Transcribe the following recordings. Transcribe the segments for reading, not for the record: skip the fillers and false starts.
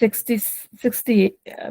60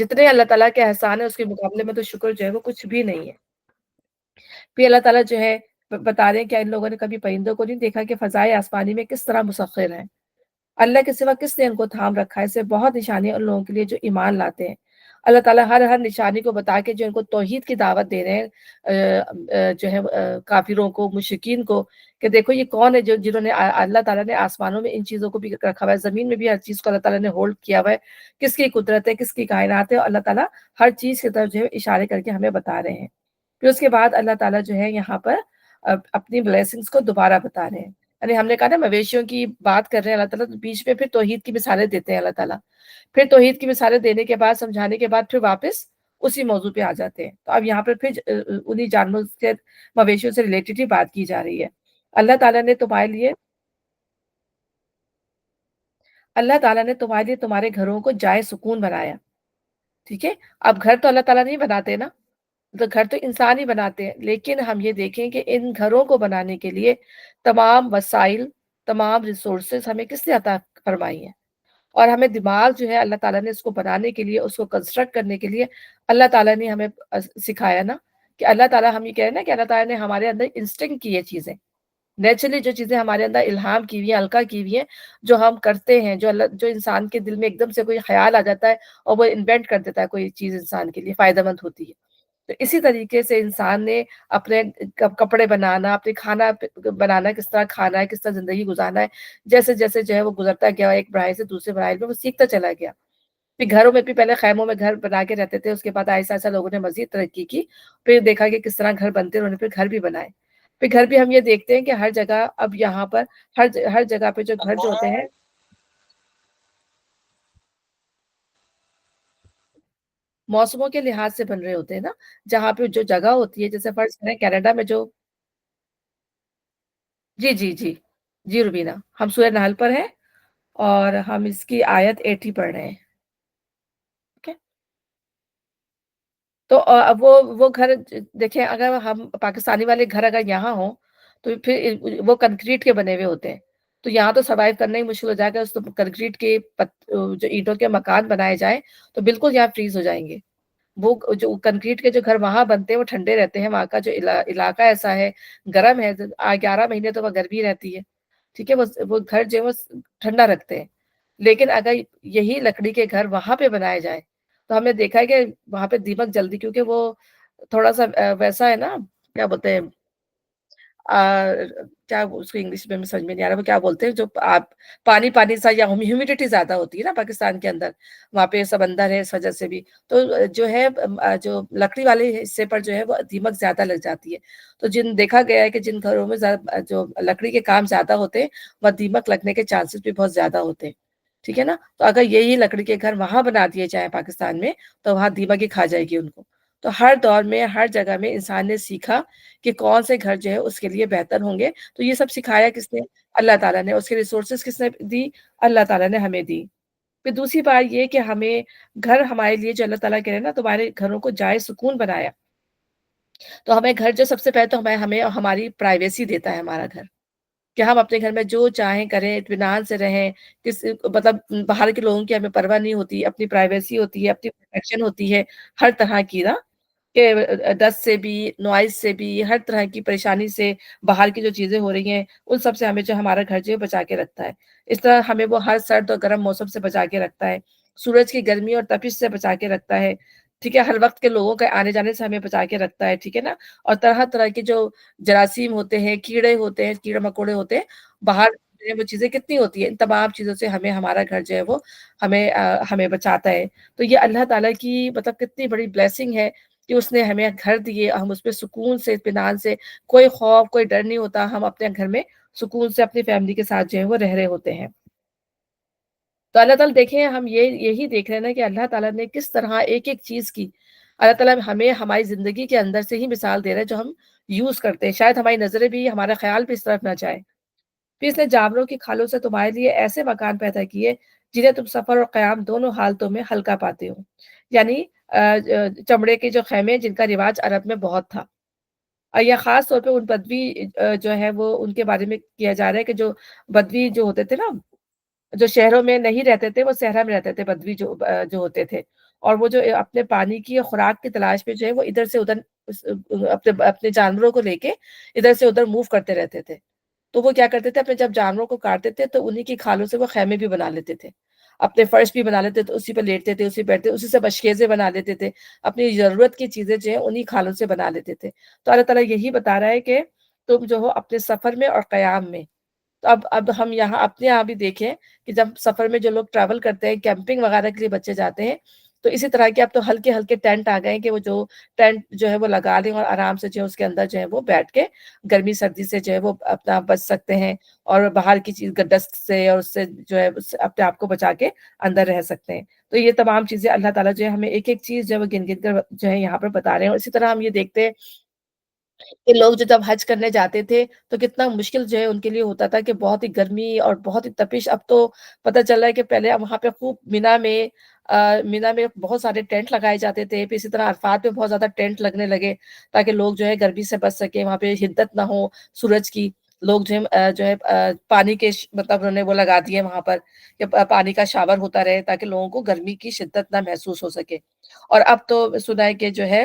جتنے اللہ تعالیٰ کے احسان ہے اس کے مقابلے میں تو شکر جو ہے وہ کچھ بھی نہیں ہے۔ پھر اللہ تعالیٰ جو ہے بتا رہے ہیں، کیا ان لوگوں نے کبھی پرندوں کو نہیں دیکھا کہ فضائے آسمانی میں کس طرح مسخر ہیں؟ اللہ کے سوا کس نے ان کو تھام رکھا ہے؟ اس سے بہت نشانی ان لوگوں کے لیے جو ایمان لاتے ہیں۔ اللہ تعالیٰ ہر نشانی کو بتا کے جو ان کو توحید کی دعوت دے رہے ہیں، جو ہے کافروں کو، مشرکین کو، کہ دیکھو یہ کون ہے جو جنہوں نے اللہ تعالیٰ نے آسمانوں میں ان چیزوں کو بھی رکھا ہوا ہے، زمین میں بھی ہر چیز کو اللہ تعالیٰ نے ہولڈ کیا ہوا ہے، کس کی قدرت ہے، کس کی کائنات ہے، اور اللہ تعالیٰ ہر چیز کی طرف جو ہے اشارے کر کے ہمیں بتا رہے ہیں۔ پھر اس کے بعد اللہ تعالیٰ جو ہے یہاں پر اپنی بلیسنگز کو دوبارہ بتا رہے ہیں۔ یعنی ہم نے کہا نا مویشیوں کی بات کر رہے ہیں اللہ تعالیٰ، تو بیچ میں پھر توحید کی مثالیں دیتے ہیں اللہ تعالیٰ۔ پھر توحید کی مثالیں دینے کے بعد، سمجھانے کے بعد، پھر واپس اسی موضوع پہ آ جاتے ہیں۔ تو اب یہاں پر پھر انہی جانوروں سے، مویشیوں سے ریلیٹڈ ہی بات کی جا رہی ہے۔ اللہ تعالیٰ نے تمہارے لیے اللہ تعالیٰ نے تمہارے لیے تمہارے گھروں کو جائے سکون بنایا، ٹھیک ہے؟ اب گھر تو اللہ تعالیٰ نہیں بناتے نا، تو گھر تو انسان ہی بناتے ہیں، لیکن ہم یہ دیکھیں کہ ان گھروں کو بنانے کے لیے تمام وسائل، تمام ریسورسز ہمیں کس نے عطا فرمائی ہیں؟ اور ہمیں دماغ جو ہے اللہ تعالیٰ نے اس کو بنانے کے لیے، اس کو کنسٹرکٹ کرنے کے لیے اللہ تعالیٰ نے ہمیں سکھایا نا، کہ اللہ تعالیٰ، ہم یہ کہہ رہے ہیں نا کہ اللہ تعالیٰ نے ہمارے اندر انسٹنکٹ کی یہ چیزیں، نیچرلی جو چیزیں ہمارے اندر الہام کی ہوئی ہیں، القا کی ہوئی ہیں، جو ہم کرتے ہیں، جو انسان کے دل میں ایک دم سے کوئی خیال آ جاتا ہے اور وہ انوینٹ کر دیتا ہے کوئی چیز انسان کے لیے فائدہ مند ہوتی ہے۔ تو اسی طریقے سے انسان نے اپنے کپڑے بنانا، اپنے کھانا بنانا، کس طرح کھانا ہے، کس طرح زندگی گزارنا ہے، جیسے جیسے جو ہے وہ گزرتا گیا ایک پڑھائی سے دوسرے پڑھائی میں، وہ سیکھتا چلا گیا۔ پھر گھروں میں بھی پہلے خیموں میں گھر بنا کے رہتے تھے، اس کے بعد آہستہ آہستہ لوگوں نے مزید ترقی کی، پھر دیکھا کہ کس طرح گھر بنتے ہیں، انہوں نے پھر گھر بھی بنائے۔ پھر گھر بھی ہم یہ دیکھتے ہیں کہ ہر جگہ اب یہاں پر ہر جگہ پہ جو گھر جو ہوتے ہیں، موسموں کے لحاظ سے بن رہے ہوتے ہیں نا، جہاں پہ جو جگہ ہوتی ہے، جیسے فرض کریں کینیڈا میں جو، جی جی جی جی روبینہ، ہم سورہ نحل پر ہیں اور ہم اس کی آیت 80 پڑھ رہے ہیں، ٹھیک ہے؟ تو وہ گھر دیکھیں، اگر ہم پاکستانی والے گھر اگر یہاں ہوں تو پھر وہ کنکریٹ کے بنے ہوئے ہوتے ہیں، تو یہاں تو سروائیو کرنا ہی مشکل ہو جائے گا، اس تو کنکریٹ کے جو اینٹوں کے مکان بنائے جائیں تو بالکل یہاں فریز ہو جائیں گے۔ وہ جو کنکریٹ کے جو گھر وہاں بنتے ہیں وہ ٹھنڈے رہتے ہیں، وہاں کا جو علاقہ ایسا ہے، گرم ہے، 11 مہینے تو وہ گرمی رہتی ہے، ٹھیک ہے؟ وہ گھر جو ہے وہ ٹھنڈا رکھتے ہیں۔ لیکن اگر یہی لکڑی کے گھر وہاں پہ بنائے جائیں تو ہم نے دیکھا ہے کہ وہاں پہ دیمک جلدی، کیونکہ وہ تھوڑا سا ویسا ہے نا، کیا بولتے ہیں، آ، کیا اس کو انگلش میں سمجھ میں نہیں آ رہا، وہ کیا بولتے ہیں جو آپ پانی پانی سا، یا ہیومیڈیٹی زیادہ ہوتی ہے نا پاکستان کے اندر، وہاں پہ سمندر ہے اس وجہ سے بھی، تو جو ہے جو لکڑی والے حصے پر جو ہے وہ دیمک زیادہ لگ جاتی ہے۔ تو دیکھا گیا ہے کہ جن گھروں میں جو لکڑی کے کام زیادہ ہوتے ہیں وہاں دیمک لگنے کے چانسز بھی بہت زیادہ ہوتے ہیں، ٹھیک ہے نا؟ تو اگر یہی لکڑی کے گھر وہاں بنا دیے جائیں پاکستان میں تو وہاں دیمک ہی کھا جائے گی ان کو۔ تو ہر دور میں، ہر جگہ میں انسان نے سیکھا کہ کون سے گھر جو ہے اس کے لیے بہتر ہوں گے، تو یہ سب سکھایا کس نے؟ اللہ تعالیٰ نے۔ اس کے ریسورسز کس نے دی؟ اللہ تعالیٰ نے ہمیں دی۔ پھر دوسری بات یہ کہ ہمیں گھر ہمارے لیے جو اللہ تعالیٰ کہہ رہے ہیں نا تمہارے گھروں کو جائے سکون بنایا، تو ہمیں گھر جو سب سے پہلے تو ہمیں ہماری پرائیویسی دیتا ہے ہمارا گھر، کہ ہم اپنے گھر میں جو چاہیں کریں، اطمینان سے رہیں، مطلب باہر کے لوگوں کی ہمیں پرواہ نہیں ہوتی، اپنی پرائیویسی ہوتی ہے، اپنی پروٹیکشن ہوتی ہے ہر طرح کی نا، کہ ڈسٹ سے بھی، نوائز سے بھی، ہر طرح کی پریشانی سے، باہر کی جو چیزیں ہو رہی ہیں ان سب سے ہمیں جو ہمارا گھر جو ہے بچا کے رکھتا ہے۔ اس طرح ہمیں وہ ہر سرد اور گرم موسم سے بچا کے رکھتا ہے، سورج کی گرمی اور تپش سے بچا کے رکھتا ہے، ٹھیک ہے؟ ہر وقت کے لوگوں کے آنے جانے سے ہمیں بچا کے رکھتا ہے، ٹھیک ہے نا؟ اور طرح طرح کے جو جراثیم ہوتے ہیں، کیڑے ہوتے ہیں، کیڑے مکوڑے ہوتے ہیں، باہر جو ہے وہ چیزیں کتنی ہوتی ہیں، ان تمام چیزوں سے ہمارا گھر جو ہے وہ ہمیں بچاتا ہے۔ تو یہ اللہ تعالیٰ کی مطلب کتنی بڑی بلیسنگ ہے کہ اس نے ہمیں گھر دیے، ہم اس پہ سکون سے، اطمینان سے، کوئی خوف، کوئی ڈر نہیں ہوتا، ہم اپنے گھر میں سکون سے اپنی فیملی کے ساتھ جو ہے وہ رہ رہے ہوتے ہیں۔ تو اللہ تعالیٰ دیکھیں، ہم یہی دیکھ رہے ہیں نا کہ اللہ تعالیٰ نے کس طرح ایک ایک چیز کی، اللہ تعالیٰ ہمیں ہماری زندگی کے اندر سے ہی مثال دے رہا ہے جو ہم یوز کرتے ہیں، شاید ہماری نظریں بھی، ہمارا خیال بھی اس طرف نہ جائے۔ پھر اس نے جانوروں کی کھالوں سے تمہارے لیے ایسے مکان پیدا کیے جنہیں تم سفر اور قیام دونوں حالتوں میں ہلکا پاتے ہو، یعنی چمڑے کے جو خیمے جن کا رواج عرب میں بہت تھا، اور یہ خاص طور پہ ان بدوی جو ہے وہ ان کے بارے میں کیا جا رہا ہے کہ جو بدوی جو ہوتے تھے نا، جو شہروں میں نہیں رہتے تھے وہ صحرا میں رہتے تھے، بدوی جو ہوتے تھے، اور وہ جو اپنے پانی کی اور خوراک کی تلاش میں جو ہے وہ ادھر سے ادھر اپنے اپنے جانوروں کو لے کے ادھر سے ادھر موو کرتے رہتے تھے. تو وہ کیا کرتے تھے، اپنے جب جانوروں کو کاٹتے تھے تو انہی کی کھالوں سے وہ خیمے بھی بنا لیتے تھے، اپنے فرش بھی بنا لیتے تھے، اسی پہ لیٹتے تھے، اسی پہ بیٹھتے، اسی سے بشکیزیں بنا لیتے تھے، اپنی ضرورت کی چیزیں جو ہے انہی کھالوں سے بنا لیتے تھے. تو اللہ تعالیٰ یہی بتا رہا ہے کہ تم جو ہو اپنے سفر میں اور قیام میں. تو اب ہم یہاں اپنے یہاں بھی دیکھیں کہ جب سفر میں جو لوگ ٹریول کرتے ہیں، کیمپنگ وغیرہ کے لیے بچے جاتے ہیں، تو اسی طرح کے اب تو ہلکے ہلکے ٹینٹ آ گئے ہیں کہ وہ جو ٹینٹ جو ہے وہ لگا لیں اور آرام سے جو ہے اس کے اندر جو ہے وہ بیٹھ کے گرمی سردی سے جو ہے وہ اپنا بچ سکتے ہیں، اور باہر کی چیز ڈسٹ سے اور اس سے جو ہے اپنے آپ کو بچا کے اندر رہ سکتے ہیں. تو یہ تمام چیزیں اللہ تعالیٰ جو ہے ہمیں ایک ایک چیز جو ہے وہ گن گن کر جو ہے یہاں پر بتا رہے ہیں. اور اسی طرح ہم یہ دیکھتے ہیں کہ لوگ جو جب حج کرنے جاتے تھے تو کتنا مشکل جو ہے ان کے لیے ہوتا تھا کہ بہت ہی گرمی اور بہت ہی تپش. اب تو پتہ چل رہا ہے کہ پہلے وہاں پہ خوب مینا میں بہت سارے ٹینٹ لگائے جاتے تھے، پھر اسی طرح عرفات پہ بہت زیادہ ٹینٹ لگنے لگے تاکہ لوگ جو ہے گرمی سے بچ سکے، وہاں پہ شدت نہ ہو سورج کی. لوگ جو ہے پانی کے مطلب انہوں نے وہ لگا دیے وہاں پر کہ پانی کا شاور ہوتا رہے تاکہ لوگوں کو گرمی کی شدت نہ محسوس ہو سکے. اور اب تو سنا ہے کہ جو ہے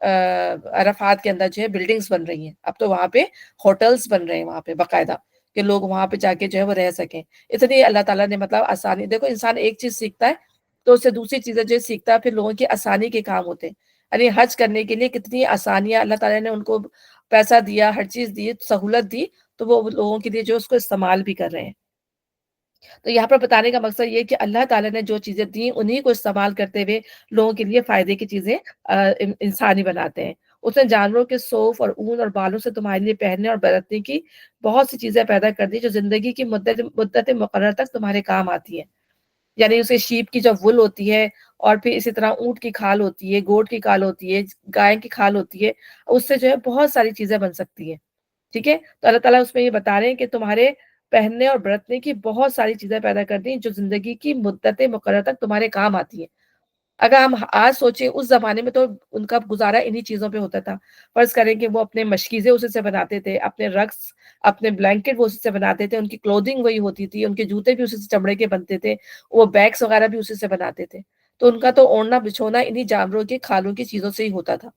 عرفات کے اندر جو ہے بلڈنگز بن رہی ہیں، اب تو وہاں پہ ہوٹلز بن رہے ہیں وہاں پہ باقاعدہ کہ لوگ وہاں پہ جا کے جو ہے وہ رہ سکیں. اتنی اللہ تعالیٰ نے مطلب آسانی. دیکھو انسان ایک چیز سیکھتا ہے تو اس سے دوسری چیزیں جو سیکھتا ہے، پھر لوگوں کی آسانی کے کام ہوتے ہیں. یعنی حج کرنے کے لیے کتنی آسانیاں اللہ تعالیٰ نے ان کو پیسہ دیا، ہر چیز دی، سہولت دی، تو وہ لوگوں کے لیے جو اس کو استعمال بھی کر رہے ہیں. تو یہاں پر بتانے کا مقصد یہ کہ اللہ تعالیٰ نے جو چیزیں دی انہی کو استعمال کرتے ہوئے لوگوں کے لیے فائدے کی چیزیں انسانی بناتے ہیں. اس نے جانوروں کے صوف اور اون اور بالوں سے تمہارے لیے پہننے اور برتنے کی بہت سی چیزیں پیدا کر دی جو زندگی کی مدت مقرر تک تمہارے کام آتی ہیں. یعنی اسے شیپ کی جو وول ہوتی ہے، اور پھر اسی طرح اونٹ کی کھال ہوتی ہے، گوٹ کی کھال ہوتی ہے، گائے کی کھال ہوتی ہے، اس سے جو ہے بہت ساری چیزیں بن سکتی ہیں. ٹھیک ہے. تو اللہ تعالیٰ اس میں یہ بتا رہے ہیں کہ تمہارے پہننے اور برتنے کی بہت ساری چیزیں پیدا کر دی جو زندگی کی مدت مقرر تک تمہارے کام آتی ہیں. اگر ہم آج سوچیں اس زمانے میں تو ان کا گزارا انہی چیزوں پہ ہوتا تھا. فرض کریں کہ وہ اپنے مشکیزیں اسی سے بناتے تھے، اپنے رقص، اپنے بلینکٹ وہ اسی سے بناتے تھے، ان کی کلودنگ وہی ہوتی تھی، ان کے جوتے بھی اسی سے چمڑے کے بنتے تھے، وہ بیگس وغیرہ بھی اسی سے بناتے تھے. تو ان کا تو اوڑھنا بچھونا انہی جانوروں کے کھالوں کی چیزوں سے ہی ہوتا تھا.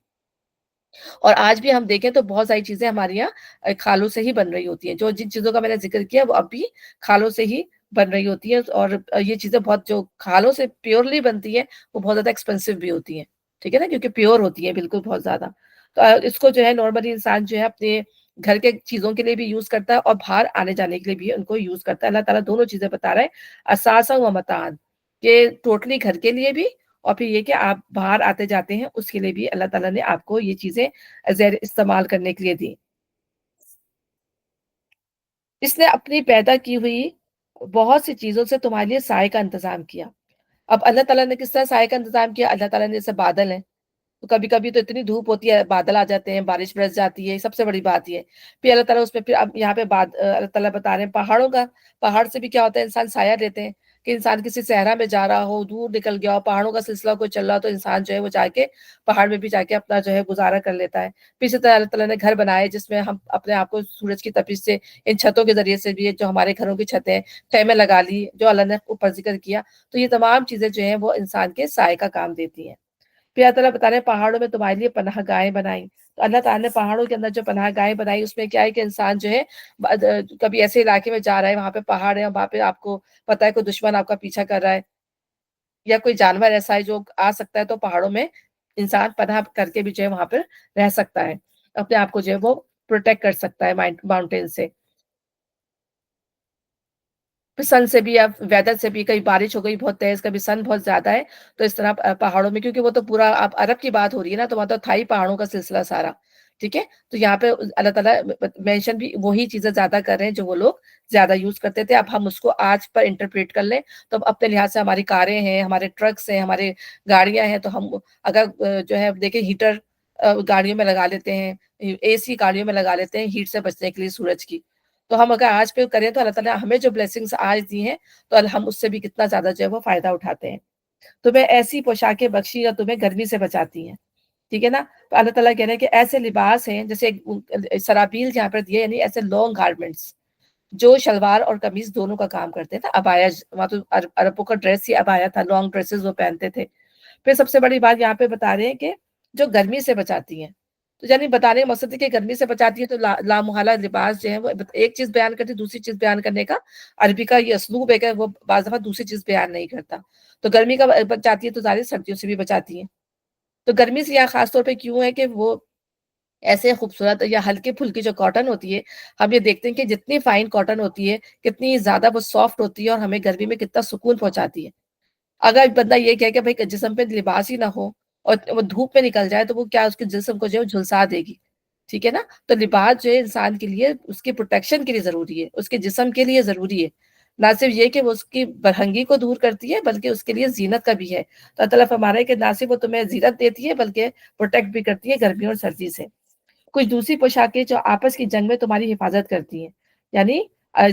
اور آج بھی ہم دیکھیں تو بہت ساری چیزیں ہمارے یہاں کھالوں سے ہی بن رہی ہوتی ہیں. جو جن چیزوں کا میں نے ذکر کیا وہ اب بھی کھالوں سے ہی بن رہی ہوتی ہیں. اور یہ چیزیں بہت جو کھالوں سے پیورلی بنتی ہیں وہ بہت زیادہ ایکسپینسو بھی ہوتی ہیں. ٹھیک ہے نا، کیونکہ پیور ہوتی ہیں بالکل بہت زیادہ. تو اس کو جو ہے نارملی انسان جو ہے اپنے گھر کے چیزوں کے لیے بھی یوز کرتا ہے اور باہر آنے جانے کے لیے بھی ان کو یوز کرتا ہے. اللہ تعالیٰ دونوں چیزیں بتا رہے ہیں، اساسا و متان، کہ ٹوٹلی گھر کے لیے بھی، اور پھر یہ کہ آپ باہر آتے جاتے ہیں اس کے لیے بھی اللہ تعالیٰ نے آپ کو یہ چیزیں زیر استعمال کرنے کے لیے دی. اس نے اپنی پیدا کی ہوئی بہت سی چیزوں سے تمہارے لیے سائے کا انتظام کیا. اب اللہ تعالیٰ نے کس طرح سائے کا انتظام کیا؟ اللہ تعالیٰ نے جیسے بادل ہیں، تو کبھی کبھی تو اتنی دھوپ ہوتی ہے، بادل آ جاتے ہیں، بارش برس جاتی ہے، سب سے بڑی بات یہ. پھر اللہ تعالیٰ اس میں پھر اب یہاں پہ اللہ تعالیٰ بتا رہے ہیں پہاڑوں کا. پہاڑ سے بھی کیا ہوتا ہے، انسان سایہ لیتے ہیں کہ انسان کسی صحرا میں جا رہا ہو، دور نکل گیا ہو، پہاڑوں کا سلسلہ کوئی چل رہا ہو، تو انسان جو ہے وہ جا کے پہاڑ میں بھی جا کے اپنا جو ہے گزارا کر لیتا ہے. پھر اسی طرح اللہ تعالیٰ نے گھر بنائے جس میں ہم اپنے آپ کو سورج کی تپش سے، ان چھتوں کے ذریعے سے بھی، جو ہمارے گھروں کی چھتیں ہیں، خیمے لگا لی جو اللہ نے اوپر ذکر کیا. تو یہ تمام چیزیں جو ہیں وہ انسان کے سائے کا کام دیتی ہیں. پھر اللہ تعالیٰ بتا رہے ہیں پہاڑوں میں تمہارے لیے پناہ گاہیں بنائیں. تو اللہ تعالیٰ نے پہاڑوں کے اندر جو پناہ گاہیں بنائی اس میں کیا ہے کہ انسان جو ہے کبھی ایسے علاقے میں جا رہا ہے، وہاں پہ پہاڑ ہے اور وہاں پہ آپ کو پتا ہے کوئی دشمن آپ کا پیچھا کر رہا ہے یا کوئی جانور ایسا ہے جو آ سکتا ہے، تو پہاڑوں میں انسان پناہ کر کے بھی جو ہے وہاں پہ رہ سکتا ہے، اپنے آپ کو جو ہے وہ پروٹیکٹ کر سکتا ہے ماؤنٹین سے. پھر سن سے بھی، یا ویدر سے بھی، کہیں بارش ہو گئی بہت تیز، کبھی سن بہت زیادہ ہے، تو اس طرح پہاڑوں میں، کیونکہ وہ تو پورا آپ عرب کی بات ہو رہی ہے نا، تو وہاں تو تھا ہی پہاڑوں کا سلسلہ سارا. ٹھیک ہے. تو یہاں پہ اللہ تعالیٰ مینشن بھی وہی چیزیں زیادہ کر رہے ہیں جو وہ لوگ زیادہ یوز کرتے تھے. اب ہم اس کو آج پر انٹرپریٹ کر لیں تو اب اپنے لحاظ سے ہماری کاریں ہیں، ہمارے ٹرکس ہیں، ہمارے گاڑیاں ہیں، تو ہم اگر جو ہے دیکھیں ہیٹر گاڑیوں میں لگا لیتے ہیں، اے سی گاڑیوں میں لگا لیتے ہیں ہیٹ سے بچنے کے لیے سورج کی. تو ہم اگر آج پہ کریں تو اللہ تعالیٰ ہمیں جو بلیسنگس آج دی ہیں تو ہم اس سے بھی کتنا زیادہ جو ہے وہ فائدہ اٹھاتے ہیں. تمہیں ایسی پوشاکیں بخشی اور تمہیں گرمی سے بچاتی ہیں. ٹھیک ہے نا. تو اللہ تعالیٰ کہہ رہے ہیں کہ ایسے لباس ہیں جیسے سرابیل جہاں پر دیے، یعنی ایسے لانگ گارمنٹس جو شلوار اور قمیض دونوں کا کام کرتے تھے. ابایا، وہاں تو عربوں کا ڈریس ہی ابایا تھا، لانگ ڈریسز وہ پہنتے تھے. پھر سب سے بڑی بات یہاں پہ بتا رہے ہیں کہ جو گرمی سے بچاتی ہیں، تو یعنی بتانے کا مقصد ہے کہ گرمی سے بچاتی ہے، تو لامحالہ لباس جو ہے وہ ایک چیز بیان کرتی ہے، دوسری چیز بیان کرنے کا عربی کا یہ اسلوب ہے کہ وہ بعض دفعہ دوسری چیز بیان نہیں کرتا. تو گرمی کا بچاتی ہے تو ظاہر ہے سردیوں سے بھی بچاتی ہے. تو گرمی سے یہاں خاص طور پہ کیوں ہے کہ وہ ایسے خوبصورت یا ہلکی پھلکی جو کاٹن ہوتی ہے، ہم یہ دیکھتے ہیں کہ جتنی فائن کاٹن ہوتی ہے کتنی زیادہ وہ سافٹ ہوتی ہے اور ہمیں گرمی میں کتنا سکون پہنچاتی ہے. اگر بندہ یہ کہے کہ بھائی جسم پہ لباس ہی نہ ہو اور وہ دھوپ میں نکل جائے تو وہ کیا اس کے جسم کو جو ہے جھلسا دے گی. ٹھیک ہے نا. تو لباس جو ہے انسان کے لیے اس کی پروٹیکشن کے لیے ضروری ہے، اس کے جسم کے لیے ضروری ہے. نہ صرف یہ کہ وہ اس کی برہنگی کو دور کرتی ہے بلکہ اس کے لیے زینت کا بھی ہے. تو اللہ تعالیٰ فرما رہا ہے کہ نہ صرف وہ تمہیں زینت دیتی ہے بلکہ پروٹیکٹ بھی کرتی ہے گرمی اور سردی سے. کچھ دوسری پوشاکیں جو آپس کی جنگ میں تمہاری حفاظت کرتی ہیں، یعنی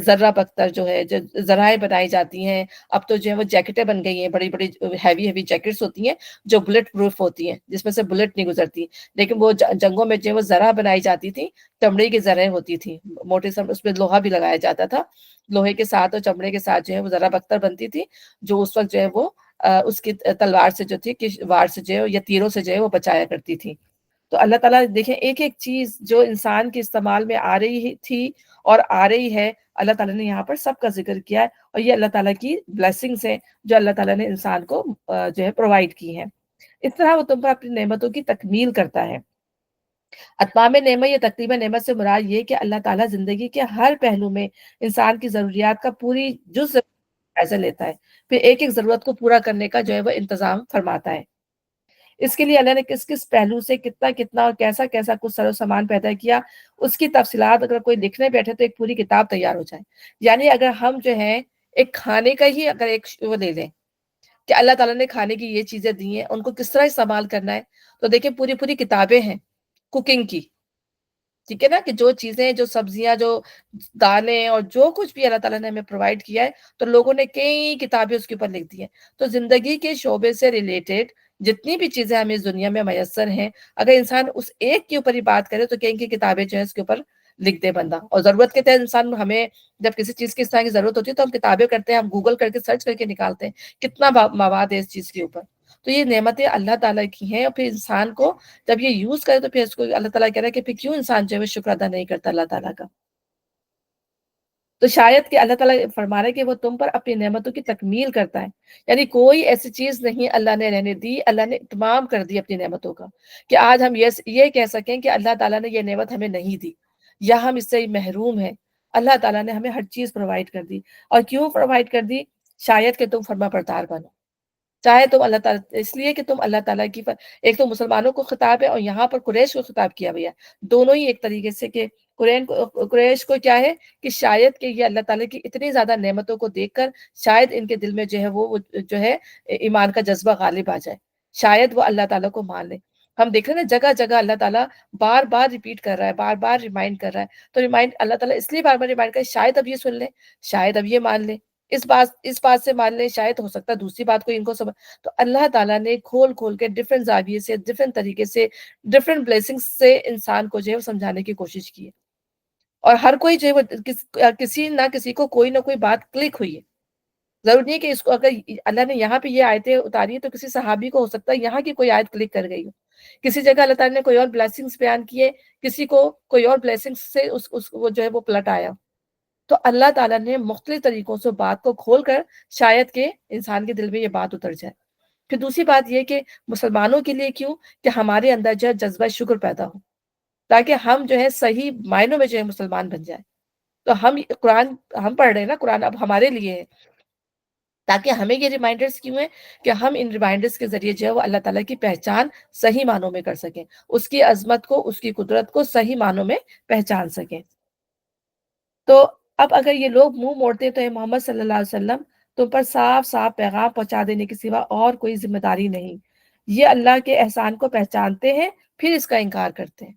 ذرہ بختر جو ہے، جو ذرائع بنائی جاتی ہیں. اب تو جو ہے وہ جیکٹیں بن گئی ہیں، بڑی بڑی ہیوی ہیوی جیکٹس ہوتی ہیں جو بلٹ پروف ہوتی ہیں، جس میں سے بلٹ نہیں گزرتی. لیکن وہ جنگوں میں جو ہے وہ ذرہ بنائی جاتی تھی، چمڑے کی ذرہیں ہوتی تھی موٹے سم، اس میں لوہا بھی لگایا جاتا تھا. لوہے کے ساتھ اور چمڑے کے ساتھ جو ہے وہ ذرہ بختر بنتی تھی، جو اس وقت جو ہے وہ اس کی تلوار سے جو تھی کہ وار سے جو ہے یا تیروں سے جو ہے وہ بچایا کرتی تھی. تو اللہ تعالیٰ دیکھیں ایک ایک چیز جو انسان کے استعمال میں آ رہی تھی اور آ رہی ہے، اللہ تعالیٰ نے یہاں پر سب کا ذکر کیا ہے. اور یہ اللہ تعالیٰ کی بلیسنگز ہیں جو اللہ تعالیٰ نے انسان کو جو ہے پرووائڈ کی ہیں. اس طرح وہ تم پر اپنی نعمتوں کی تکمیل کرتا ہے. اتمام نعمت یا تقریبا نعمت سے مراد یہ کہ اللہ تعالیٰ زندگی کے ہر پہلو میں انسان کی ضروریات کا پوری جز جائزہ لیتا ہے، پھر ایک ایک ضرورت کو پورا کرنے کا جو ہے وہ انتظام فرماتا ہے. اس کے لیے اللہ نے کس کس پہلو سے کتنا کتنا اور کیسا کیسا کچھ سر و سامان پیدا کیا، اس کی تفصیلات اگر کوئی لکھنے بیٹھے تو ایک پوری کتاب تیار ہو جائے. یعنی اگر ہم جو ہے ایک کھانے کا ہی اگر ایک وہ لے لیں کہ اللہ تعالیٰ نے کھانے کی یہ چیزیں دی ہیں، ان کو کس طرح استعمال کرنا ہے، تو دیکھیں پوری پوری کتابیں ہیں کوکنگ کی. ٹھیک ہے نا، کہ جو چیزیں، جو سبزیاں، جو دالیں اور جو کچھ بھی اللہ تعالیٰ نے ہمیں پرووائڈ کیا ہے، تو لوگوں نے کئی کتابیں اس کے اوپر لکھ دی ہیں. تو زندگی کے شعبے سے ریلیٹڈ جتنی بھی چیزیں ہمیں اس دنیا میں میسر ہیں، اگر انسان اس ایک کے اوپر ہی بات کرے تو کئی کتابیں جو ہے اس کے اوپر لکھ دے بندہ. اور ضرورت کے تحت انسان، ہمیں جب کسی چیز کی اس طرح کی ضرورت ہوتی ہے تو ہم کتابیں کرتے ہیں، ہم گوگل کر کے سرچ کر کے نکالتے ہیں کتنا مواد ہے اس چیز کے اوپر. تو یہ نعمتیں اللہ تعالیٰ کی ہیں، اور پھر انسان کو جب یہ یوز کرے تو پھر اس کو اللہ تعالیٰ کہہ رہا ہے کہ پھر کیوں انسان جو ہے شکر ادا نہیں کرتا اللہ تعالیٰ کا. تو شاید کہ اللہ تعالیٰ فرما رہا ہے کہ وہ تم پر اپنی نعمتوں کی تکمیل کرتا ہے. یعنی کوئی ایسی چیز نہیں اللہ نے رہنے دی، اللہ نے اتمام کر دی اپنی نعمتوں کا، کہ آج ہم یہ کہہ سکیں کہ اللہ تعالیٰ نے یہ نعمت ہمیں نہیں دی یا ہم اس سے محروم ہیں. اللہ تعالیٰ نے ہمیں ہر چیز پرووائڈ کر دی. اور کیوں پرووائڈ کر دی؟ شاید کہ تم فرما بردار بنو. چاہے تم اللہ تعالیٰ، اس لیے کہ تم اللہ تعالیٰ کی ایک تو مسلمانوں کو خطاب ہے اور یہاں پر قریش کو خطاب کیا گیا. دونوں ہی ایک طریقے سے کہ قریش کو کیا ہے کہ شاید کہ یہ اللہ تعالیٰ کی اتنی زیادہ نعمتوں کو دیکھ کر شاید ان کے دل میں جو ہے وہ جو ہے ایمان کا جذبہ غالب آ جائے، شاید وہ اللہ تعالیٰ کو مان لیں. ہم دیکھ رہے ہیں نا جگہ جگہ اللہ تعالیٰ بار بار ریپیٹ کر رہا ہے، بار بار ریمائنڈ کر رہا ہے. تو ریمائنڈ اللہ تعالیٰ اس لیے بار بار ریمائنڈ کر رہا ہے شاید اب یہ سن لیں، شاید اب یہ مان لیں، اس بات سے مان لیں، شاید ہو سکتا ہے دوسری بات کو ان کو سمجھ. تو اللہ تعالیٰ نے کھول کھول کے ڈفرینٹ زاویے سے، ڈفرینٹ طریقے سے، ڈفرینٹ بلیسنگ سے انسان کو جو ہے وہ سمجھانے کی کوشش کی ہے. اور ہر کوئی جو ہے وہ کسی نہ کسی کو کوئی نہ کوئی بات کلک ہوئی ہے. ضروری نہیں کہ اس کو اگر اللہ نے یہاں پہ یہ آیتیں اتاری ہے تو کسی صحابی کو ہو سکتا ہے یہاں کی کوئی آیت کلک کر گئی ہو. کسی جگہ اللہ تعالیٰ نے کوئی اور بلیسنگز بیان کیے، کسی کو کوئی اور بلیسنگز سے وہ جو ہے وہ پلٹ آیا. تو اللہ تعالیٰ نے مختلف طریقوں سے بات کو کھول کر شاید کہ انسان کے دل میں یہ بات اتر جائے. پھر دوسری بات یہ کہ مسلمانوں کے لیے کیوں کہ ہمارے اندر جو ہے جذبہ شکر پیدا ہو، تاکہ ہم جو ہے صحیح معنوں میں جو ہے مسلمان بن جائیں. تو ہم قرآن ہم پڑھ رہے ہیں نا، قرآن اب ہمارے لیے ہے، تاکہ ہمیں یہ ریمائنڈرز کیوں ہیں کہ ہم ان ریمائنڈرز کے ذریعے جو ہے وہ اللہ تعالیٰ کی پہچان صحیح معنوں میں کر سکیں، اس کی عظمت کو، اس کی قدرت کو صحیح معنوں میں پہچان سکیں. تو اب اگر یہ لوگ منہ موڑتے تو اے محمد صلی اللہ علیہ وسلم تم پر صاف صاف پیغام پہنچا دینے کے سوا اور کوئی ذمہ داری نہیں. یہ اللہ کے احسان کو پہچانتے ہیں پھر اس کا انکار کرتے ہیں.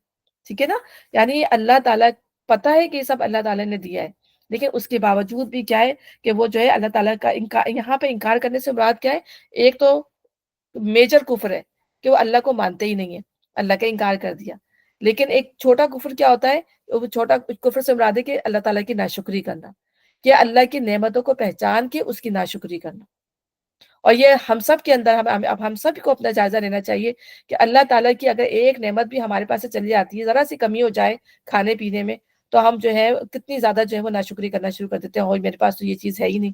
ٹھیک ہے نا، یعنی اللہ تعالیٰ پتہ ہے کہ یہ سب اللہ تعالیٰ نے دیا ہے، لیکن اس کے باوجود بھی کیا ہے کہ وہ جو ہے اللہ تعالیٰ کا انکار، یہاں پہ انکار کرنے سے مراد کیا ہے؟ ایک تو میجر کفر ہے کہ وہ اللہ کو مانتے ہی نہیں ہے، اللہ کا انکار کر دیا. لیکن ایک چھوٹا کفر کیا ہوتا ہے؟ وہ چھوٹا کفر سے مراد ہے کہ اللہ تعالیٰ کی ناشکری کرنا، کہ اللہ کی نعمتوں کو پہچان کے اس کی ناشکری کرنا. اور یہ ہم سب کے اندر اب ہم سب کو اپنا جائزہ لینا چاہیے کہ اللہ تعالیٰ کی اگر ایک نعمت بھی ہمارے پاس سے چلی جاتی ہے، ذرا سی کمی ہو جائے کھانے پینے میں، تو ہم جو ہے کتنی زیادہ جو ہے وہ ناشکری کرنا شروع کر دیتے ہیں، اور میرے پاس تو یہ چیز ہے ہی نہیں،